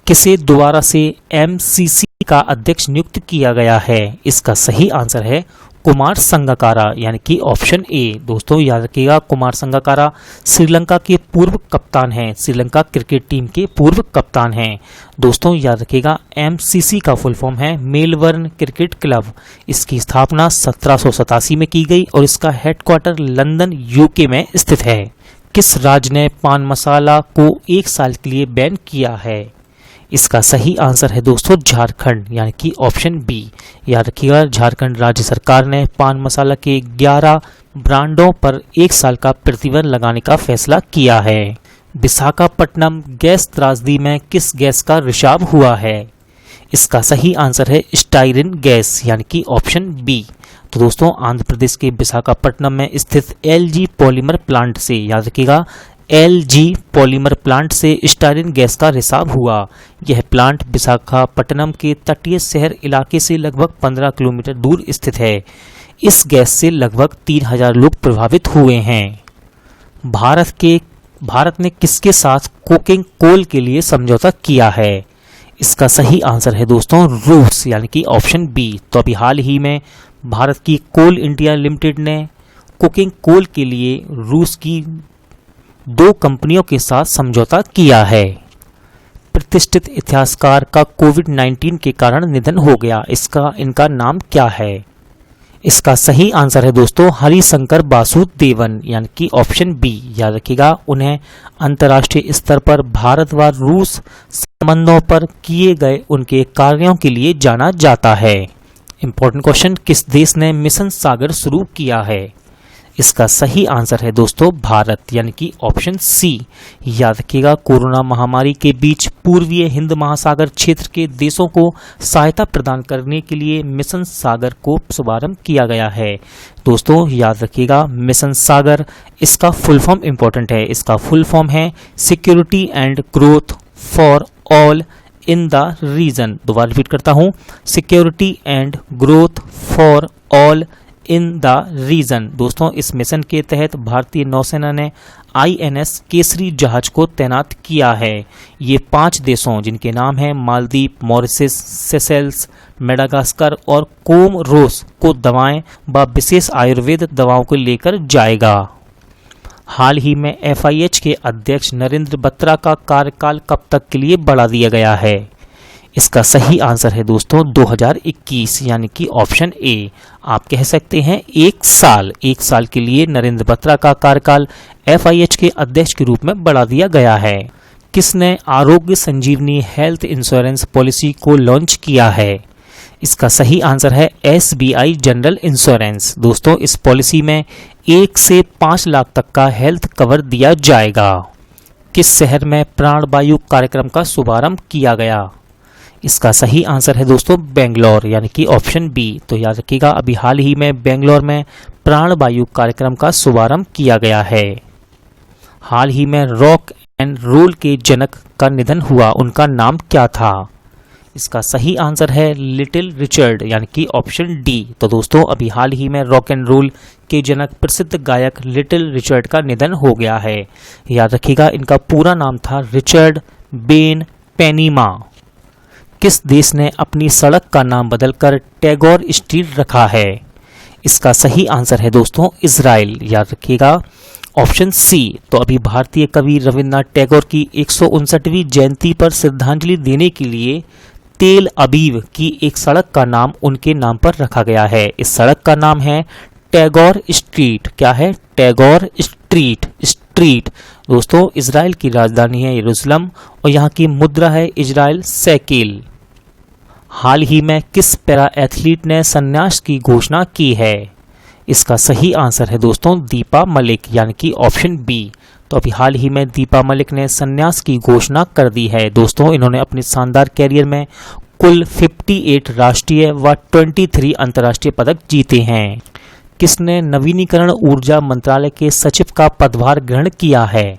[SPEAKER 1] किसे दोबारा से एमसीसी का अध्यक्ष नियुक्त किया गया है? इसका सही आंसर है कुमार संगकारा यानी कि ऑप्शन ए। दोस्तों याद रखिएगा कुमार संगकारा श्रीलंका के पूर्व कप्तान हैं, श्रीलंका क्रिकेट टीम के पूर्व कप्तान हैं। दोस्तों याद रखिएगा एमसीसी का फुल फॉर्म है मेलबर्न क्रिकेट क्लब। इसकी स्थापना 1787 में की गई और इसका हेडक्वार्टर लंदन यूके में स्थित है। किस राज्य ने पान मसाला को 1 साल के लिए बैन किया है? इसका सही आंसर है दोस्तों झारखंड यानी कि ऑप्शन बी। याद रखिएगा झारखंड राज्य सरकार ने पान मसाला के 11 ब्रांडों पर 1 साल का प्रतिबंध लगाने का फैसला किया है। विशाखापट्टनम गैस त्रासदी में किस गैस का रिसाव हुआ है? इसका सही आंसर है स्टाइरिन गैस यानी कि ऑप्शन बी। तो दोस्तों आंध्र प्रदेश के विशाखापट्टनम में स्थित एलजी पॉलीमर प्लांट से, याद रखिएगा एलजी पॉलीमर प्लांट से स्टाइरिन गैस का रिसाव हुआ। यह प्लांट विशाखापट्टनम के तटीय शहर इलाके से लगभग 15 किलोमीटर दूर स्थित है। इस गैस से लगभग 3000 लोग प्रभावित हुए हैं। भारत ने किसके साथ कोकिंग कोल के लिए समझौता किया है? इसका सही आंसर है दोस्तों रूस यानी कि ऑप्शन बी। तो अभी हाल ही में भारत की कोल इंडिया लिमिटेड ने कोकिंग कोल के लिए रूस की 2 कंपनियों के साथ समझौता किया है। प्रतिष्ठित इतिहासकार का कोविड-19 के कारण निधन हो गया, इनका नाम क्या है? इसका सही आंसर है दोस्तों हरिशंकर वासुदेवन यानी कि ऑप्शन बी। याद रखिएगा उन्हें अंतर्राष्ट्रीय स्तर पर भारत व रूस संबंधों पर किए गए उनके कार्यों के लिए जाना जाता है। इंपॉर्टेंट क्वेश्चन, किस देश ने मिशन सागर शुरू किया है? इसका सही आंसर है दोस्तों भारत यानी कि ऑप्शन सी। याद रखिएगा कोरोना महामारी के बीच पूर्वीय हिंद महासागर क्षेत्र के देशों को सहायता प्रदान करने के लिए मिशन सागर को शुभारंभ किया गया है। दोस्तों याद रखिएगा मिशन सागर, इसका फुल फॉर्म इंपॉर्टेंट है, इसका फुल फॉर्म है security and growth for all in the region. दोबारा रिपीट करता हूँ, security and growth for all in the region. दोस्तों इस मिशन के तहत भारतीय नौसेना ने INS केसरी जहाज को तैनात किया है। ये 5 देशों जिनके नाम हैं मालदीव, मॉरिशस, सेशेल्स, मेडागास्कर और कोमोरोस को दवाएं व विशेष आयुर्वेद दवाओं को लेकर जाएगा। हाल ही में FIH के अध्यक्ष नरेंद्र बत्रा का कार्यकाल कब तक के लिए बढ़ा दिया गया है? इसका सही आंसर है दोस्तों 2021 यानी कि ऑप्शन ए। आप कह सकते हैं 1 साल के लिए नरेंद्र बत्रा का कार्यकाल FIH के अध्यक्ष के रूप में बढ़ा दिया गया है। किसने आरोग्य संजीवनी हेल्थ इंश्योरेंस पॉलिसी को लॉन्च किया है? इसका सही आंसर है SBI जनरल इंश्योरेंस। दोस्तों इस पॉलिसी में 1 से 5 लाख तक का हेल्थ कवर दिया जाएगा। किस शहर में प्राणवायु कार्यक्रम का शुभारंभ किया गया? इसका सही आंसर है दोस्तों बेंगलोर, यानी कि ऑप्शन बी। तो याद रखिएगा अभी हाल ही में बेंगलोर में प्राणवायु कार्यक्रम का शुभारंभ किया गया है। हाल ही में रॉक एंड रोल के जनक का निधन हुआ, उनका नाम क्या था? इसका सही आंसर है लिटिल रिचर्ड, यानी कि ऑप्शन डी। तो दोस्तों अभी हाल ही में रॉक एंड रोल के जनक प्रसिद्ध गायक लिटिल रिचर्ड का निधन हो गया है। याद रखिएगा इनका पूरा नाम था रिचर्ड बेन पेनीमा। किस देश ने अपनी सड़क का नाम बदलकर टैगोर स्ट्रीट रखा है? इसका सही आंसर है दोस्तों इजराइल। याद रखिएगा ऑप्शन सी। तो अभी भारतीय कवि रविन्द्रनाथ टैगोर की 159वीं जयंती पर श्रद्धांजलि देने के लिए तेल अबीब की एक सड़क का नाम उनके नाम पर रखा गया है। इस सड़क का नाम है टैगोर स्ट्रीट। क्या है? टैगोर स्ट्रीट। स्ट्रीट दोस्तों इजराइल की राजधानी है यरूशलेम और यहाँ की मुद्रा है इजराइल शेकेल। हाल ही में किस पैरा एथलीट ने संन्यास की घोषणा की है? इसका सही आंसर है दोस्तों दीपा मलिक, यानी कि ऑप्शन बी। तो अभी हाल ही में दीपा मलिक ने संन्यास की घोषणा कर दी है। दोस्तों इन्होंने अपने शानदार कैरियर में कुल 58 राष्ट्रीय व 23 अंतर्राष्ट्रीय पदक जीते हैं। किसने नवीनीकरण ऊर्जा मंत्रालय के सचिव का पदभार ग्रहण किया है?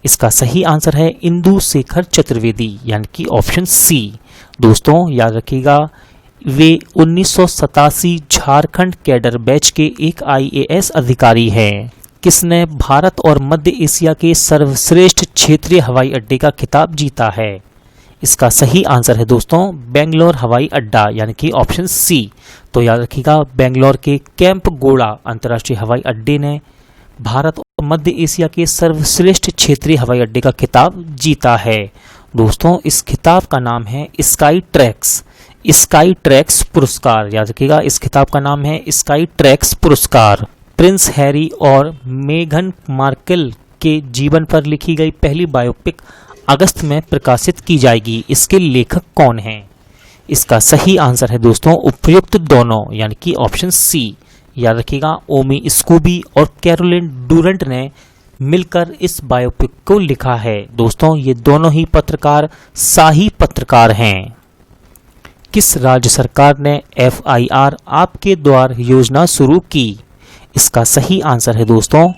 [SPEAKER 1] इसका सही आंसर है इंदु शेखर चतुर्वेदी, यानी कि ऑप्शन सी। दोस्तों याद रखिएगा वे 1987 झारखंड कैडर बैच के एक IAS अधिकारी हैं। किसने भारत और मध्य एशिया के सर्वश्रेष्ठ क्षेत्रीय हवाई अड्डे का खिताब जीता है? इसका सही आंसर है दोस्तों बेंगलोर हवाई अड्डा, यानी कि ऑप्शन सी। तो याद रखिएगा बेंगलोर के कैंप गोड़ा अंतर्राष्ट्रीय हवाई अड्डे ने भारत और मध्य एशिया के सर्वश्रेष्ठ क्षेत्रीय हवाई अड्डे का खिताब जीता है। दोस्तों इस खिताब का नाम है स्काई ट्रैक्स। स्काई ट्रैक्स पुरस्कार। याद रखिएगा इस खिताब का नाम है स्काई ट्रैक्स पुरस्कार। प्रिंस हैरी और मेघन मार्कल के जीवन पर लिखी गई पहली बायोपिक अगस्त में प्रकाशित की जाएगी। इसके लेखक कौन हैं? इसका सही आंसर है दोस्तों उपयुक्त दोनों, यानी कि ऑप्शन सी। याद रखिएगा ओमी स्कूबी और कैरोलिन डूरेंट ने मिलकर इस बायोपिक को लिखा है। दोस्तों ये दोनों ही पत्रकार शाही पत्रकार हैं। किस राज्य सरकार ने FIR आपके द्वार योजना शुरू की? इसका सही आंसर है दोस्तों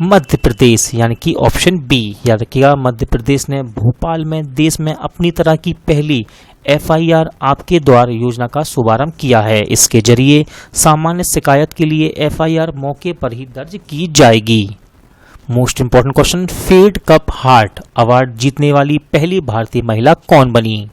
[SPEAKER 1] मध्य प्रदेश, यानी कि ऑप्शन बी। याद रखिएगा मध्य प्रदेश ने भोपाल में देश में अपनी तरह की पहली FIR आपके द्वार योजना का शुभारंभ किया है। इसके जरिए सामान्य शिकायत के लिए FIR मौके पर ही दर्ज की जाएगी। Most important question, fade Cup heart award जीतने वाली पहली भारतीय महिला कौन बनी?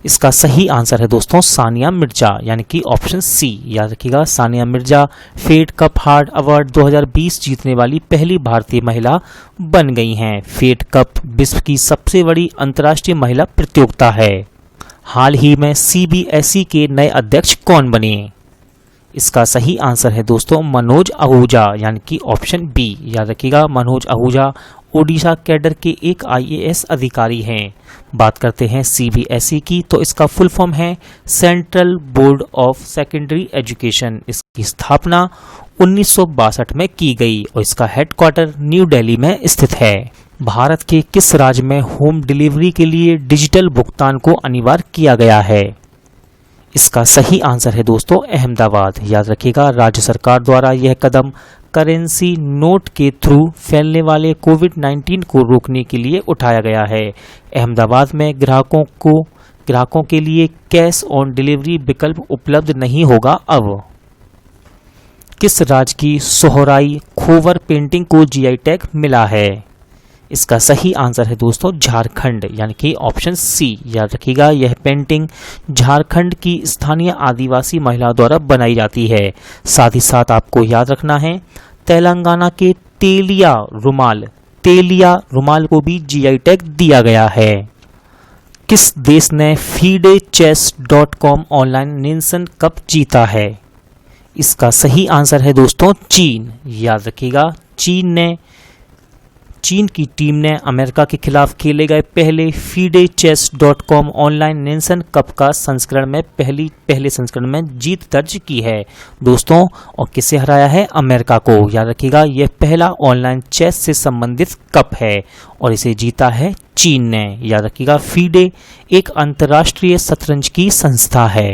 [SPEAKER 1] इसका सही आंसर है दोस्तों सानिया मिर्जा, यानी कि ऑप्शन सी। याद रखिएगा Sania Mirza Fed Cup heart award 2020 जीतने वाली पहली भारतीय महिला बन गई हैं। फेड कप विश्व की सबसे बड़ी अंतर्राष्ट्रीय महिला प्रतियोगिता है। हाल ही में CBSE के नए अध्यक्ष कौन बने? इसका सही आंसर है दोस्तों मनोज आहूजा, यानी कि ऑप्शन बी। याद रखिएगा मनोज आहूजा ओडिशा कैडर के एक IAS अधिकारी हैं। बात करते हैं CBSE की, तो इसका फुल फॉर्म है central board of secondary education. इसकी स्थापना 1962 में की गई और इसका हेडक्वार्टर न्यू दिल्ली में स्थित है। भारत के किस राज्य में होम डिलीवरी के लिए डिजिटल भुगतान को अनिवार्य किया गया है? इसका सही आंसर है दोस्तों अहमदाबाद। याद रखिएगा राज्य सरकार द्वारा यह कदम करेंसी नोट के थ्रू फैलने वाले कोविड-19 को रोकने के लिए उठाया गया है। अहमदाबाद में ग्राहकों के लिए कैश ऑन डिलीवरी विकल्प उपलब्ध नहीं होगा। अब किस राज्य की सोहराई खोवर पेंटिंग को GI टैग मिला है? इसका सही आंसर है दोस्तों झारखंड, यानी कि ऑप्शन सी। याद रखिएगा यह पेंटिंग झारखंड की स्थानीय आदिवासी महिलाओं द्वारा बनाई जाती है। साथ ही साथ आपको याद रखना है तेलंगाना के तेलिया रुमाल को भी GI टैग दिया गया है। किस देश ने FIDE-Chess.com ऑनलाइन नेशन कप जीता है? इसका सही आंसर है दोस्तों चीन। याद रखिएगा चीन ने चीन की टीम ने अमेरिका के खिलाफ खेले गए पहले FIDE-Chess.com ऑनलाइन नेशन कप का संस्करण में पहले संस्करण में जीत दर्ज की है दोस्तों। और किसे हराया है? अमेरिका को। याद रखिएगा यह पहला ऑनलाइन चेस से संबंधित कप है और इसे जीता है चीन ने। याद रखिएगा FIDE एक अंतर्राष्ट्रीय शतरंज की संस्था है।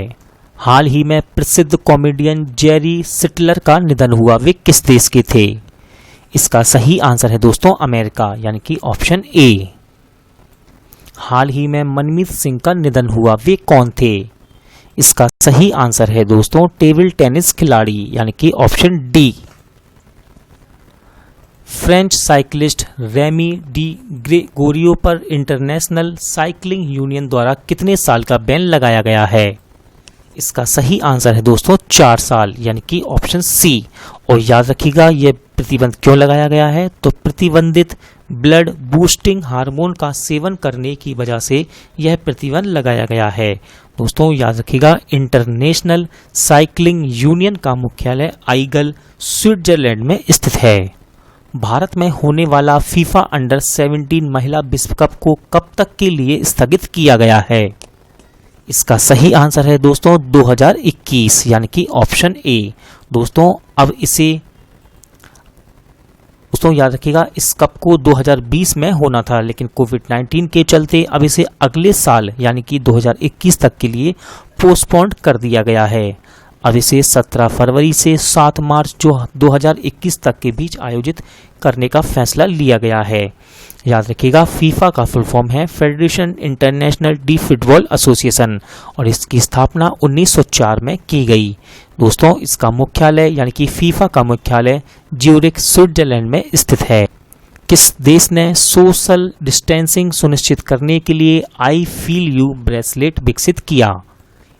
[SPEAKER 1] हाल ही में प्रसिद्ध कॉमेडियन जेरी सिटलर का निधन हुआ, वे किस देश के थे? इसका सही आंसर है दोस्तों अमेरिका, यानी कि ऑप्शन ए। हाल ही में मनमीत सिंह का निधन हुआ, वे कौन थे? इसका सही आंसर है दोस्तों टेबल टेनिस खिलाड़ी, यानी कि option D. French cyclist Remi Di Gregorio पर इंटरनेशनल साइकिलिंग यूनियन द्वारा कितने साल का बैन लगाया गया है? इसका सही आंसर है दोस्तों 4 साल, यानी कि ऑप्शन सी। और याद रखिएगा यह प्रतिबंध क्यों लगाया गया है? तो प्रतिबंधित ब्लड बूस्टिंग हार्मोन का सेवन करने की वजह से यह प्रतिबंध लगाया गया है दोस्तों। याद रखिएगा इंटरनेशनल साइकिलिंग यूनियन का मुख्यालय आइगल स्विट्जरलैंड में स्थित है। भारत में होने वाला फीफा अंडर 17 महिला विश्व कप को कब तक के लिए स्थगित किया गया है? इसका सही आंसर है दोस्तों 2021, यानी कि ऑप्शन ए। दोस्तों अब इसे याद रखिएगा इस कप को 2020 में होना था, लेकिन कोविड-19 के चलते अब इसे अगले साल यानी कि 2021 तक के लिए पोस्टपोन्ड कर दिया गया है। अब इसे 17 फरवरी से 7 मार्च 2021 तक के बीच आयोजित करने का फैसला लिया गया है। याद रखिएगा फीफा का फुल फॉर्म है federation international D football association और इसकी स्थापना 1904 में की गई। दोस्तों इसका मुख्यालय यानी कि फीफा का मुख्यालय ज्यूरिख स्विट्जरलैंड में स्थित है। किस देश ने सोशल डिस्टेंसिंग सुनिश्चित करने के लिए आई फील यू ब्रेसलेट विकसित किया?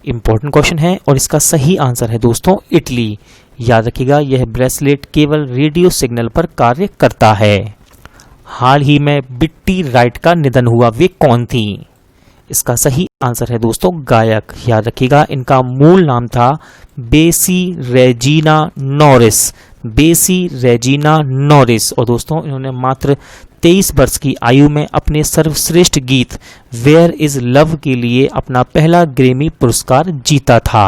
[SPEAKER 1] इंपॉर्टेंट क्वेश्चन है और इसका सही आंसर है दोस्तों इटली। याद रखिएगा यह ब्रेसलेट केवल रेडियो सिग्नल पर कार्य करता है। हाल ही में बिट्टी राइट का निधन हुआ, वे कौन थी? इसका सही आंसर है दोस्तों गायक। याद रखिएगा इनका मूल नाम था बेसी रेजिना नॉरिस, बेसी रेजिना नॉरिस। और दोस्तों इन्होंने मात्र 23 वर्ष की आयु में अपने सर्वश्रेष्ठ गीत वेयर इज लव के लिए अपना पहला ग्रैमी पुरस्कार जीता था।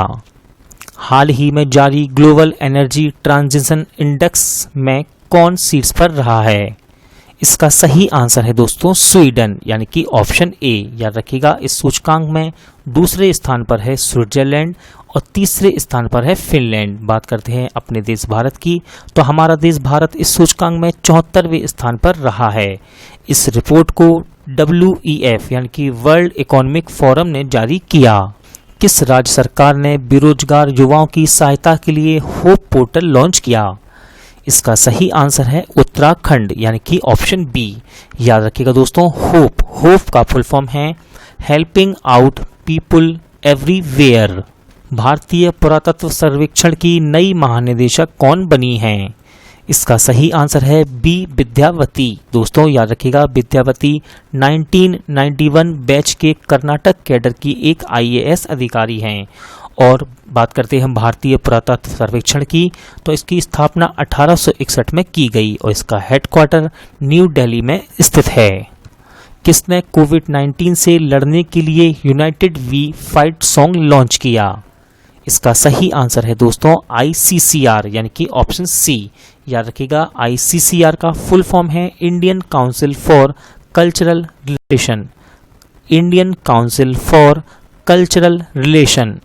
[SPEAKER 1] हाल ही में जारी ग्लोबल एनर्जी ट्रांजिशन इंडेक्स में कौन शीर्ष पर रहा है? इसका सही आंसर है दोस्तों स्वीडन, यानी कि ऑप्शन ए। याद रखिएगा इस सूचकांक में दूसरे स्थान पर है स्विट्जरलैंड और तीसरे स्थान पर है फिनलैंड। बात करते हैं अपने देश भारत की, तो हमारा देश भारत इस सूचकांक में 74वें स्थान पर रहा है। इस रिपोर्ट को WEF यानी कि वर्ल्ड इकोनॉमिक फोरम ने जारी किया। किस राज्य सरकार ने बेरोजगार युवाओं की सहायता के लिए होप पोर्टल लॉन्च किया? इसका सही आंसर है उत्तराखंड, यानी कि ऑप्शन बी। याद रखिएगा दोस्तों होप का फुल फॉर्म है हेल्पिंग आउट पीपुल एवरीवेयर। भारतीय पुरातत्व सर्वेक्षण की नई महानिदेशक कौन बनी हैं? इसका सही आंसर है बी विद्यावती। दोस्तों याद रखिएगा विद्यावती 1991 बैच के कर्नाटक कैडर की एक IAS अधिकारी हैं। और बात करते हैं हम भारतीय पुरातत्व सर्वेक्षण की, तो इसकी स्थापना 1861 में की गई और इसका हेडक्वार्टर न्यू दिल्ली में स्थित है। किसने कोविड-19 से लड़ने के लिए United We Fight song launch किया? इसका सही आंसर है दोस्तों ICCR, यानी कि ऑप्शन सी। याद रखिएगा ICCR का फुल फॉर्म है Indian council for cultural relation, Indian council for cultural relation.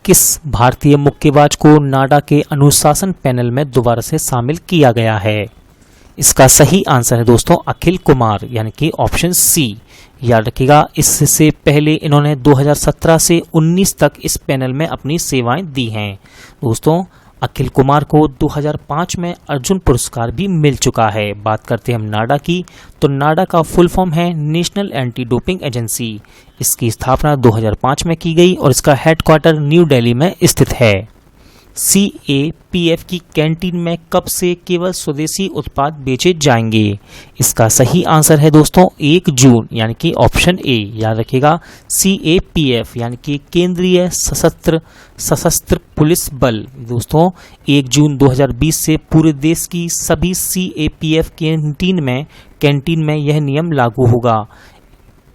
[SPEAKER 1] किस भारतीय मुक्केबाज को नाडा के अनुशासन पैनल में दोबारा से शामिल किया गया है? इसका सही आंसर है दोस्तों अखिल कुमार, यानी कि ऑप्शन सी। याद रखिएगा इससे पहले इन्होंने 2017 से 19 तक इस पैनल में अपनी सेवाएं दी हैं। दोस्तों अखिल कुमार को 2005 में अर्जुन पुरस्कार भी मिल चुका है। बात करते हैं हम नाडा की, तो नाडा का फुल फॉर्म है नेशनल एंटी डोपिंग एजेंसी। इसकी स्थापना 2005 में की गई और इसका हेडक्वार्टर न्यू दिल्ली में स्थित है। CAPF की कैंटीन में कब से केवल स्वदेशी उत्पाद बेचे जाएंगे? इसका सही आंसर है दोस्तों 1 जून, यानी कि ऑप्शन ए। याद रखिएगा CAPF यानी कि केंद्रीय सशस्त्र पुलिस बल। दोस्तों 1 जून 2020 से पूरे देश की सभी CAPF कैंटीन में कैंटीन में यह नियम लागू होगा।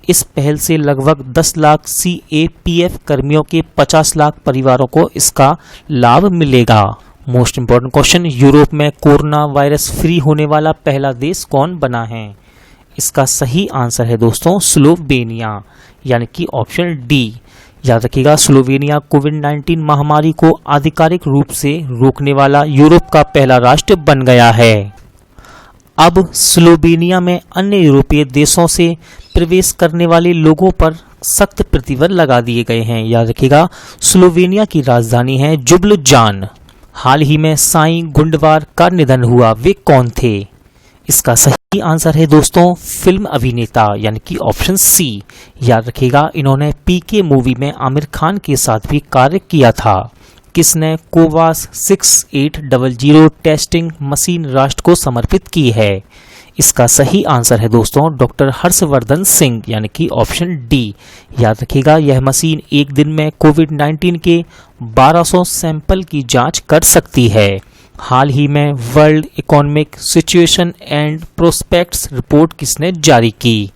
[SPEAKER 1] इस पहल से लगभग 10 लाख CAPF कर्मियों के 50 लाख परिवारों को इसका लाभ मिलेगा। मोस्ट इंपॉर्टेंट क्वेश्चन, यूरोप में कोरोना वायरस फ्री होने वाला पहला देश कौन बना है? इसका सही आंसर है दोस्तों स्लोवेनिया, यानी कि ऑप्शन डी। याद रखिएगा, स्लोवेनिया कोविड-19 महामारी को आधिकारिक रूप से रोकने वाला यूरोप का पहला राष्ट्र बन गया है। अब स्लोवेनिया में अन्य यूरोपीय देशों से प्रवेश करने वाले लोगों पर सख्त प्रतिबंध लगा दिए गए हैं। याद रखिएगा, स्लोवेनिया की राजधानी है जुब्लजान। हाल ही में साईं गुंडवार का निधन हुआ, वे कौन थे? इसका सही आंसर है दोस्तों फिल्म अभिनेता, यानी कि ऑप्शन सी। याद रखिएगा, इन्होंने PK मूवी में आमिर खान के साथ भी कार्य किया था। किसने कोवास 6800 टेस्टिंग मशीन राष्ट्र को समर्पित की है? इसका सही आंसर है दोस्तों डॉक्टर हर्षवर्धन सिंह, यानी कि ऑप्शन डी। याद रखिएगा, यह मशीन एक दिन में कोविड-19 के 1200 सैंपल की जांच कर सकती है। हाल ही में world economic situation and prospects report किसने जारी की?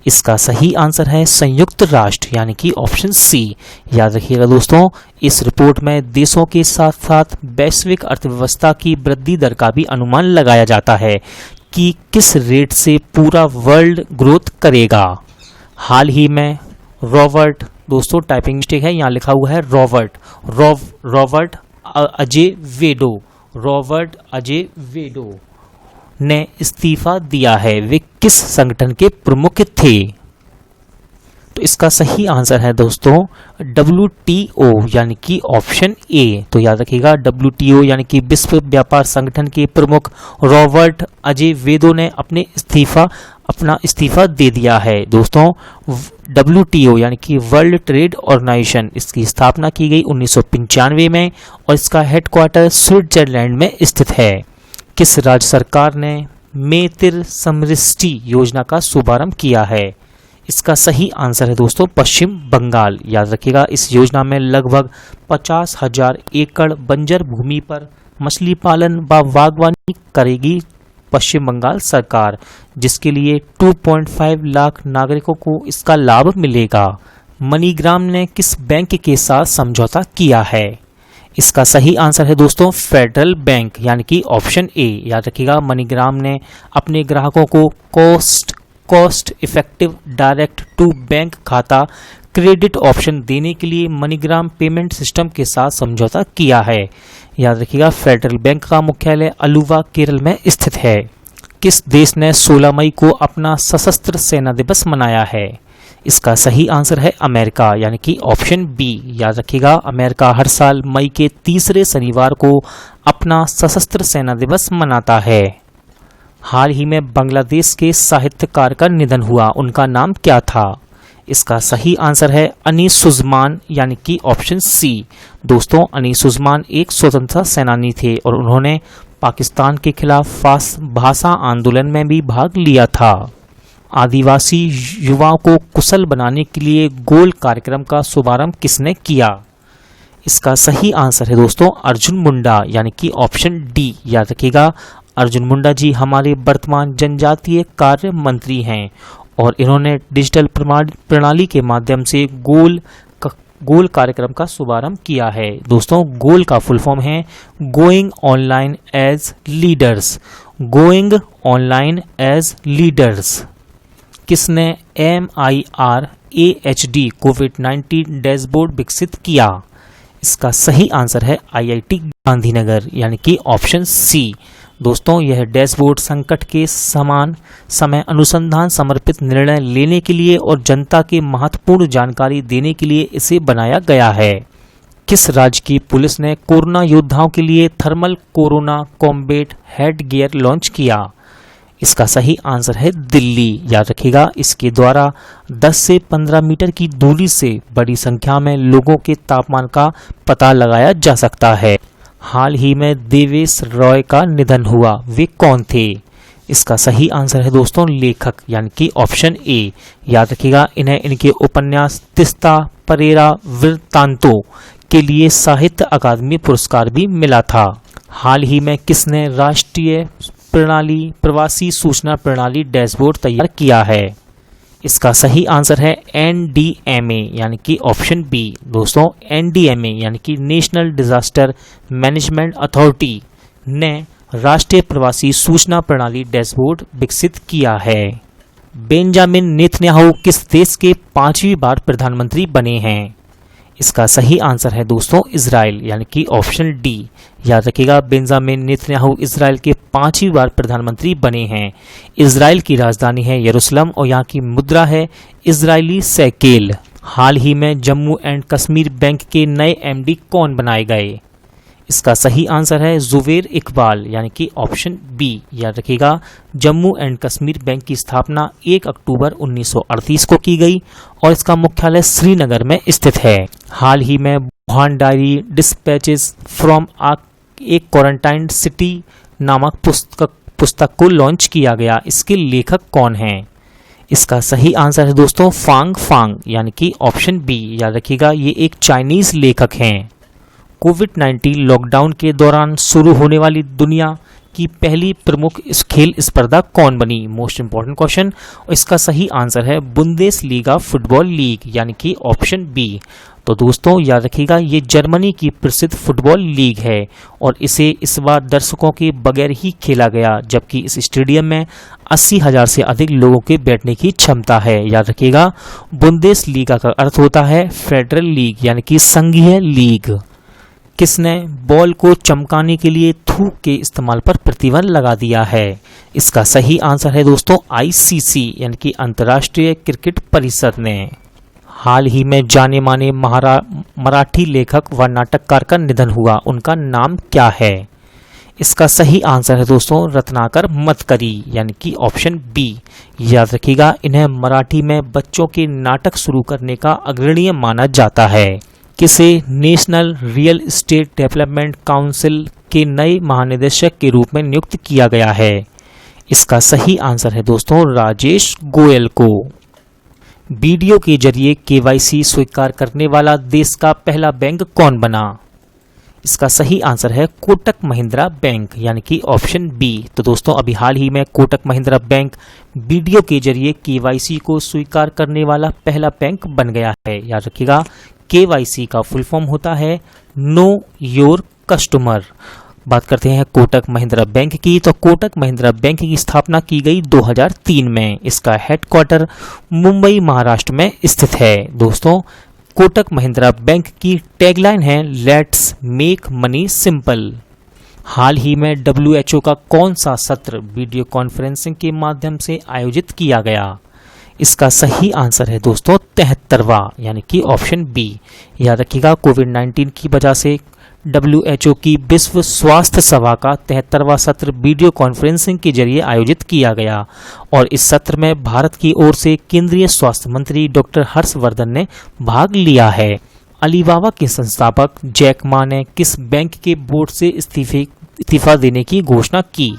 [SPEAKER 1] इसका सही आंसर है संयुक्त राष्ट्र, यानी कि ऑप्शन सी। याद रखिएगा दोस्तों, इस रिपोर्ट में देशों के साथ साथ वैश्विक अर्थव्यवस्था की वृद्धि दर का भी अनुमान लगाया जाता है कि किस रेट से पूरा वर्ल्ड ग्रोथ करेगा। हाल ही में रॉबर्ट, दोस्तों टाइपिंग मिस्टेक है, यहाँ लिखा हुआ है रॉबर्ट अजेवेडो ने इस्तीफा दिया है। वे किस संगठन के प्रमुख थे? तो इसका सही आंसर है दोस्तों WTO, यानी कि ऑप्शन ए। तो याद रखिएगा, WTO यानी कि विश्व व्यापार संगठन के प्रमुख रॉबर्ट अजेवेडो ने अपना इस्तीफा दे दिया है। दोस्तों WTO यानी कि वर्ल्ड ट्रेड ऑर्गेनाइजेशन, इसकी स्थापना की गई 1995 में और इसका हेडक्वार्टर स्विट्जरलैंड में स्थित है। किस राज्य सरकार ने मेतिर समृष्टि योजना का शुभारंभ किया है? इसका सही आंसर है दोस्तों पश्चिम बंगाल। याद रखिएगा, इस योजना में लगभग 50,000 एकड़ बंजर भूमि पर मछली पालन व बागवानी करेगी पश्चिम बंगाल सरकार, जिसके लिए 2.5 लाख नागरिकों को इसका लाभ मिलेगा। मनीग्राम ने किस बैंक के साथ समझौता किया है? इसका सही आंसर है दोस्तों फेडरल बैंक, यानी कि ऑप्शन ए। याद रखिएगा, मनीग्राम ने अपने ग्राहकों को cost effective direct to bank खाता क्रेडिट ऑप्शन देने के लिए मनीग्राम पेमेंट सिस्टम के साथ समझौता किया है। याद रखिएगा, फेडरल बैंक का मुख्यालय अलुवा केरल में स्थित है। किस देश ने 16 मई को अपना सशस्त्र सेना दिवस मनाया है? इसका सही आंसर है अमेरिका, यानी कि ऑप्शन बी। याद रखिएगा, अमेरिका हर साल मई के तीसरे शनिवार को अपना सशस्त्र सेना दिवस मनाता है। हाल ही में बांग्लादेश के साहित्यकार का निधन हुआ, उनका नाम क्या था? इसका सही आंसर है अनीस उस्मान, यानी कि ऑप्शन सी। दोस्तों अनीस उस्मान एक स्वतंत्रता सेनानी थे और उन्होंने पाकिस्तान के खिलाफ भाषा आंदोलन में भी भाग लिया था। आदिवासी युवाओं को कुशल बनाने के लिए गोल कार्यक्रम का शुभारंभ किसने किया? इसका सही आंसर है दोस्तों अर्जुन मुंडा, यानी कि ऑप्शन डी। याद रखिएगा, अर्जुन मुंडा जी हमारे वर्तमान जनजातीय कार्य मंत्री हैं और इन्होंने डिजिटल प्रणाली के माध्यम से गोल कार्यक्रम का शुभारंभ किया है। दोस्तों गोल का फुल फॉर्म है गोइंग ऑनलाइन एज लीडर्स। किसने MIRAHD कोविड-19 डैशबोर्ड विकसित किया? इसका सही आंसर है IIT गांधीनगर, यानी कि ऑप्शन सी। दोस्तों यह डैशबोर्ड संकट के समान समय अनुसंधान समर्पित निर्णय लेने के लिए और जनता के महत्वपूर्ण जानकारी देने के लिए इसे बनाया गया है। किस राज्य की पुलिस ने कोरोना योद्धाओं के लिए thermal corona combat head gear launch किया? इसका सही आंसर है दिल्ली। याद रखिएगा, इसके द्वारा 10 से 15 मीटर की दूरी से बड़ी संख्या में लोगों के तापमान का पता लगाया जा सकता है। हाल ही में देवेश रॉय का निधन हुआ, वे कौन थे? इसका सही आंसर है दोस्तों लेखक, यानी कि ऑप्शन ए। याद रखिएगा, इन्हें इनके उपन्यास तिस्ता परेरा वृत्तांतों के लिए साहित्य अकादमी पुरस्कार भी मिला था। हाल ही में किसने राष्ट्रीय प्रवासी सूचना प्रणाली डैशबोर्ड तैयार किया है? इसका सही आंसर है NDMA यानी कि ऑप्शन बी। दोस्तों NDMA यानी कि नेशनल डिजास्टर मैनेजमेंट अथॉरिटी ने राष्ट्रीय प्रवासी सूचना प्रणाली डैशबोर्ड विकसित किया है। बेंजामिन नेतन्याहू किस देश के 5वीं बार प्रधानमंत्री बने हैं? इसका सही आंसर है दोस्तों इजराइल यानी कि ऑप्शन डी। याद रखिएगा, बेंजामिन नेतन्याहू इजराइल के 5वीं बार प्रधानमंत्री बने हैं। इजराइल की राजधानी है यरूशलेम और यहाँ की मुद्रा है इजरायली शेकेल। हाल ही में जम्मू एंड कश्मीर बैंक के नए MD कौन बनाए गए? इसका सही आंसर है जुबैर इकबाल यानी कि ऑप्शन बी। याद रखिएगा, जम्मू एंड कश्मीर बैंक की स्थापना 1 अक्टूबर 1938 को की गई और इसका मुख्यालय श्रीनगर में स्थित है। हाल ही में वुहान डायरी डिस्पैचेस फ्रॉम एक क्वारंटाइन सिटी नामक पुस्तक को लॉन्च किया गया। इसके लेखक कौन हैं? इसका सही आंसर है दोस्तों फांग यानी कि ऑप्शन बी। याद रखिएगा, ये एक चाइनीज लेखक हैं। कोविड-19 लॉकडाउन के दौरान शुरू होने वाली दुनिया की पहली प्रमुख खेल स्पर्धा कौन बनी? Most important question. इसका सही आंसर है बुंदेसलीगा फुटबॉल लीग यानी कि ऑप्शन बी। तो दोस्तों याद रखिएगा, ये जर्मनी की प्रसिद्ध फुटबॉल लीग है और इसे इस बार दर्शकों के बगैर ही खेला गया, जबकि इस स्टेडियम में 80,000 से अधिक लोगों के बैठने की क्षमता है। याद रखिएगा, बुंदेसलीगा का अर्थ होता है फेडरल लीग यानी कि संघीय लीग। किसने बॉल को चमकाने के लिए थूक के इस्तेमाल पर प्रतिबंध लगा दिया है? इसका सही आंसर है दोस्तों ICC यानी कि अंतर्राष्ट्रीय क्रिकेट परिषद ने। हाल ही में जाने माने मराठी लेखक व नाटककार का निधन हुआ, उनका नाम क्या है? इसका सही आंसर है दोस्तों रत्नाकर मतकरी यानी कि ऑप्शन बी। याद रखिएगा, इन्हें मराठी में बच्चों के नाटक शुरू करने का अग्रणीय माना जाता है। किसे national real estate development council के नए महानिदेशक के रूप में नियुक्त किया गया है? इसका सही आंसर है दोस्तों राजेश गोयल को। वीडियो के जरिए KYC स्वीकार करने वाला देश का पहला बैंक कौन बना? इसका सही आंसर है कोटक महिंद्रा बैंक यानी कि ऑप्शन बी। तो दोस्तों अभी हाल ही में कोटक महिंद्रा बैंक वीडियो के जरिए KYC को स्वीकार करने वाला पहला बैंक बन गया है। याद रखिएगा, KYC का फुल फॉर्म होता है नो योर कस्टमर। बात करते हैं कोटक महिंद्रा बैंक की, तो कोटक महिंद्रा बैंक की स्थापना की गई 2003 में। इसका हेडक्वार्टर मुंबई महाराष्ट्र में स्थित है। दोस्तों कोटक महिंद्रा बैंक की टैगलाइन है लेट्स मेक मनी सिंपल। हाल ही में WHO का कौन सा सत्र वीडियो कॉन्फ्रेंसिंग के माध्यम से आयोजित किया गया? इसका सही आंसर है दोस्तों 73वां यानी कि ऑप्शन बी। याद रखिएगा, कोविड-19 की वजह से WHO की विश्व स्वास्थ्य सभा का 73वां सत्र वीडियो कॉन्फ्रेंसिंग के जरिए आयोजित किया गया और इस सत्र में भारत की ओर से केंद्रीय स्वास्थ्य मंत्री डॉक्टर हर्षवर्धन ने भाग लिया है। अलीबाबा के संस्थापक जैक मा ने किस बैंक के बोर्ड से इस्तीफा देने की घोषणा की?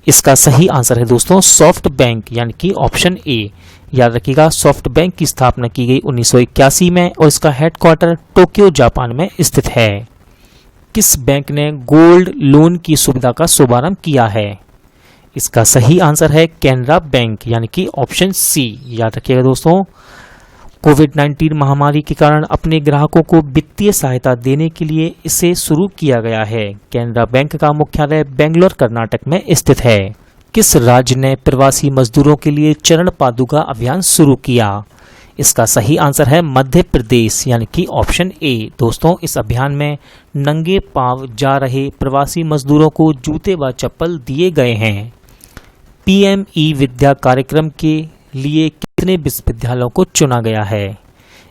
[SPEAKER 1] इसका सही आंसर है दोस्तों सॉफ्ट बैंक यानी कि ऑप्शन ए। याद रखिएगा, सॉफ्ट बैंक की स्थापना की गई 1981 में और इसका हेडक्वार्टर टोक्यो जापान में स्थित है। किस बैंक ने गोल्ड लोन की सुविधा का शुभारंभ किया है? इसका सही आंसर है कैनरा बैंक यानी कि ऑप्शन सी। याद रखिएगा दोस्तों, कोविड-19 महामारी के कारण अपने ग्राहकों को वित्तीय सहायता देने के लिए इसे शुरू किया गया है। कैनरा बैंक का मुख्यालय बेंगलोर कर्नाटक में स्थित है। किस राज्य ने प्रवासी मजदूरों के लिए चरण पादुका अभियान शुरू किया? इसका सही आंसर है मध्य प्रदेश यानी कि ऑप्शन ए। दोस्तों इस अभियान में नंगे पांव जा रहे प्रवासी मजदूरों को जूते व चप्पल दिए गए हैं। PME विद्या कार्यक्रम के लिए कितने विश्वविद्यालयों को चुना गया है?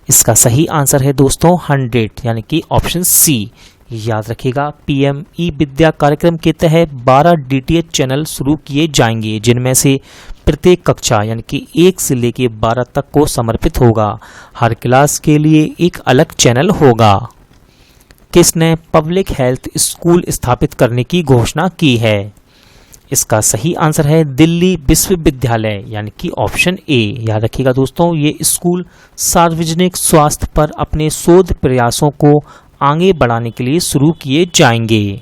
[SPEAKER 1] इसका सही आंसर है दोस्तों 100 यानी कि ऑप्शन सी। याद रखिएगा, PME विद्या कार्यक्रम के तहत 12 DTH चैनल शुरू किए जाएंगे, जिनमें से प्रत्येक कक्षा यानी कि 1 से लेकर 12 तक को समर्पित होगा। हर क्लास के लिए एक अलग चैनल होगा। किसने पब्लिक हेल्थ स्कूल स्थापित करने की घोषणा की है? इसका सही आंसर है दिल्ली विश्वविद्यालय यानी कि ऑप्शन ए। याद रखिएगा दोस्तों, ये स्कूल सार्वजनिक स्वास्थ्य पर अपने शोध प्रयासों को आगे बढ़ाने के लिए शुरू किए जाएंगे।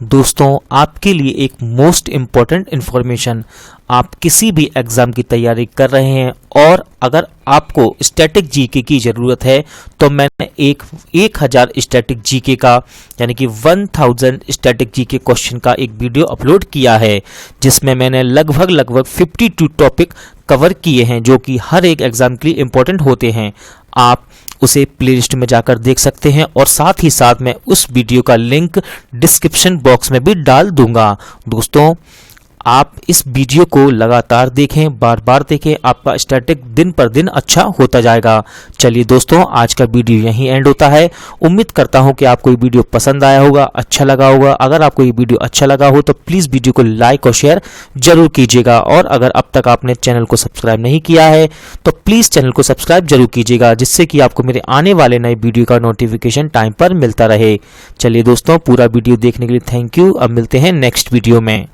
[SPEAKER 1] दोस्तों आपके लिए एक मोस्ट इम्पॉर्टेंट इन्फॉर्मेशन, आप किसी भी एग्जाम की तैयारी कर रहे हैं और अगर आपको स्टैटिक जीके की ज़रूरत है तो मैंने 1000 स्टैटिक जीके का यानी कि 1000 स्टैटिक जीके क्वेश्चन का एक वीडियो अपलोड किया है, जिसमें मैंने लगभग 52 टॉपिक कवर किए हैं जो कि हर एक एग्जाम के लिए इम्पोर्टेंट होते हैं। आप उसे प्लेलिस्ट में जाकर देख सकते हैं और साथ ही साथ मैं उस वीडियो का लिंक डिस्क्रिप्शन बॉक्स में भी डाल दूंगा। दोस्तों आप इस वीडियो को लगातार देखें, बार बार देखें, आपका स्टैटिक दिन पर दिन अच्छा होता जाएगा। चलिए दोस्तों, आज का वीडियो यहीं एंड होता है। उम्मीद करता हूं कि आपको ये वीडियो पसंद आया होगा, अच्छा लगा होगा। अगर आपको ये वीडियो अच्छा लगा हो तो प्लीज़ वीडियो को लाइक और शेयर जरूर कीजिएगा, और अगर अब तक आपने चैनल को सब्सक्राइब नहीं किया है तो प्लीज़ चैनल को सब्सक्राइब जरूर कीजिएगा, जिससे कि आपको मेरे आने वाले नए वीडियो का नोटिफिकेशन टाइम पर मिलता रहे। चलिए दोस्तों, पूरा वीडियो देखने के लिए थैंक यू। अब मिलते हैं नेक्स्ट वीडियो में।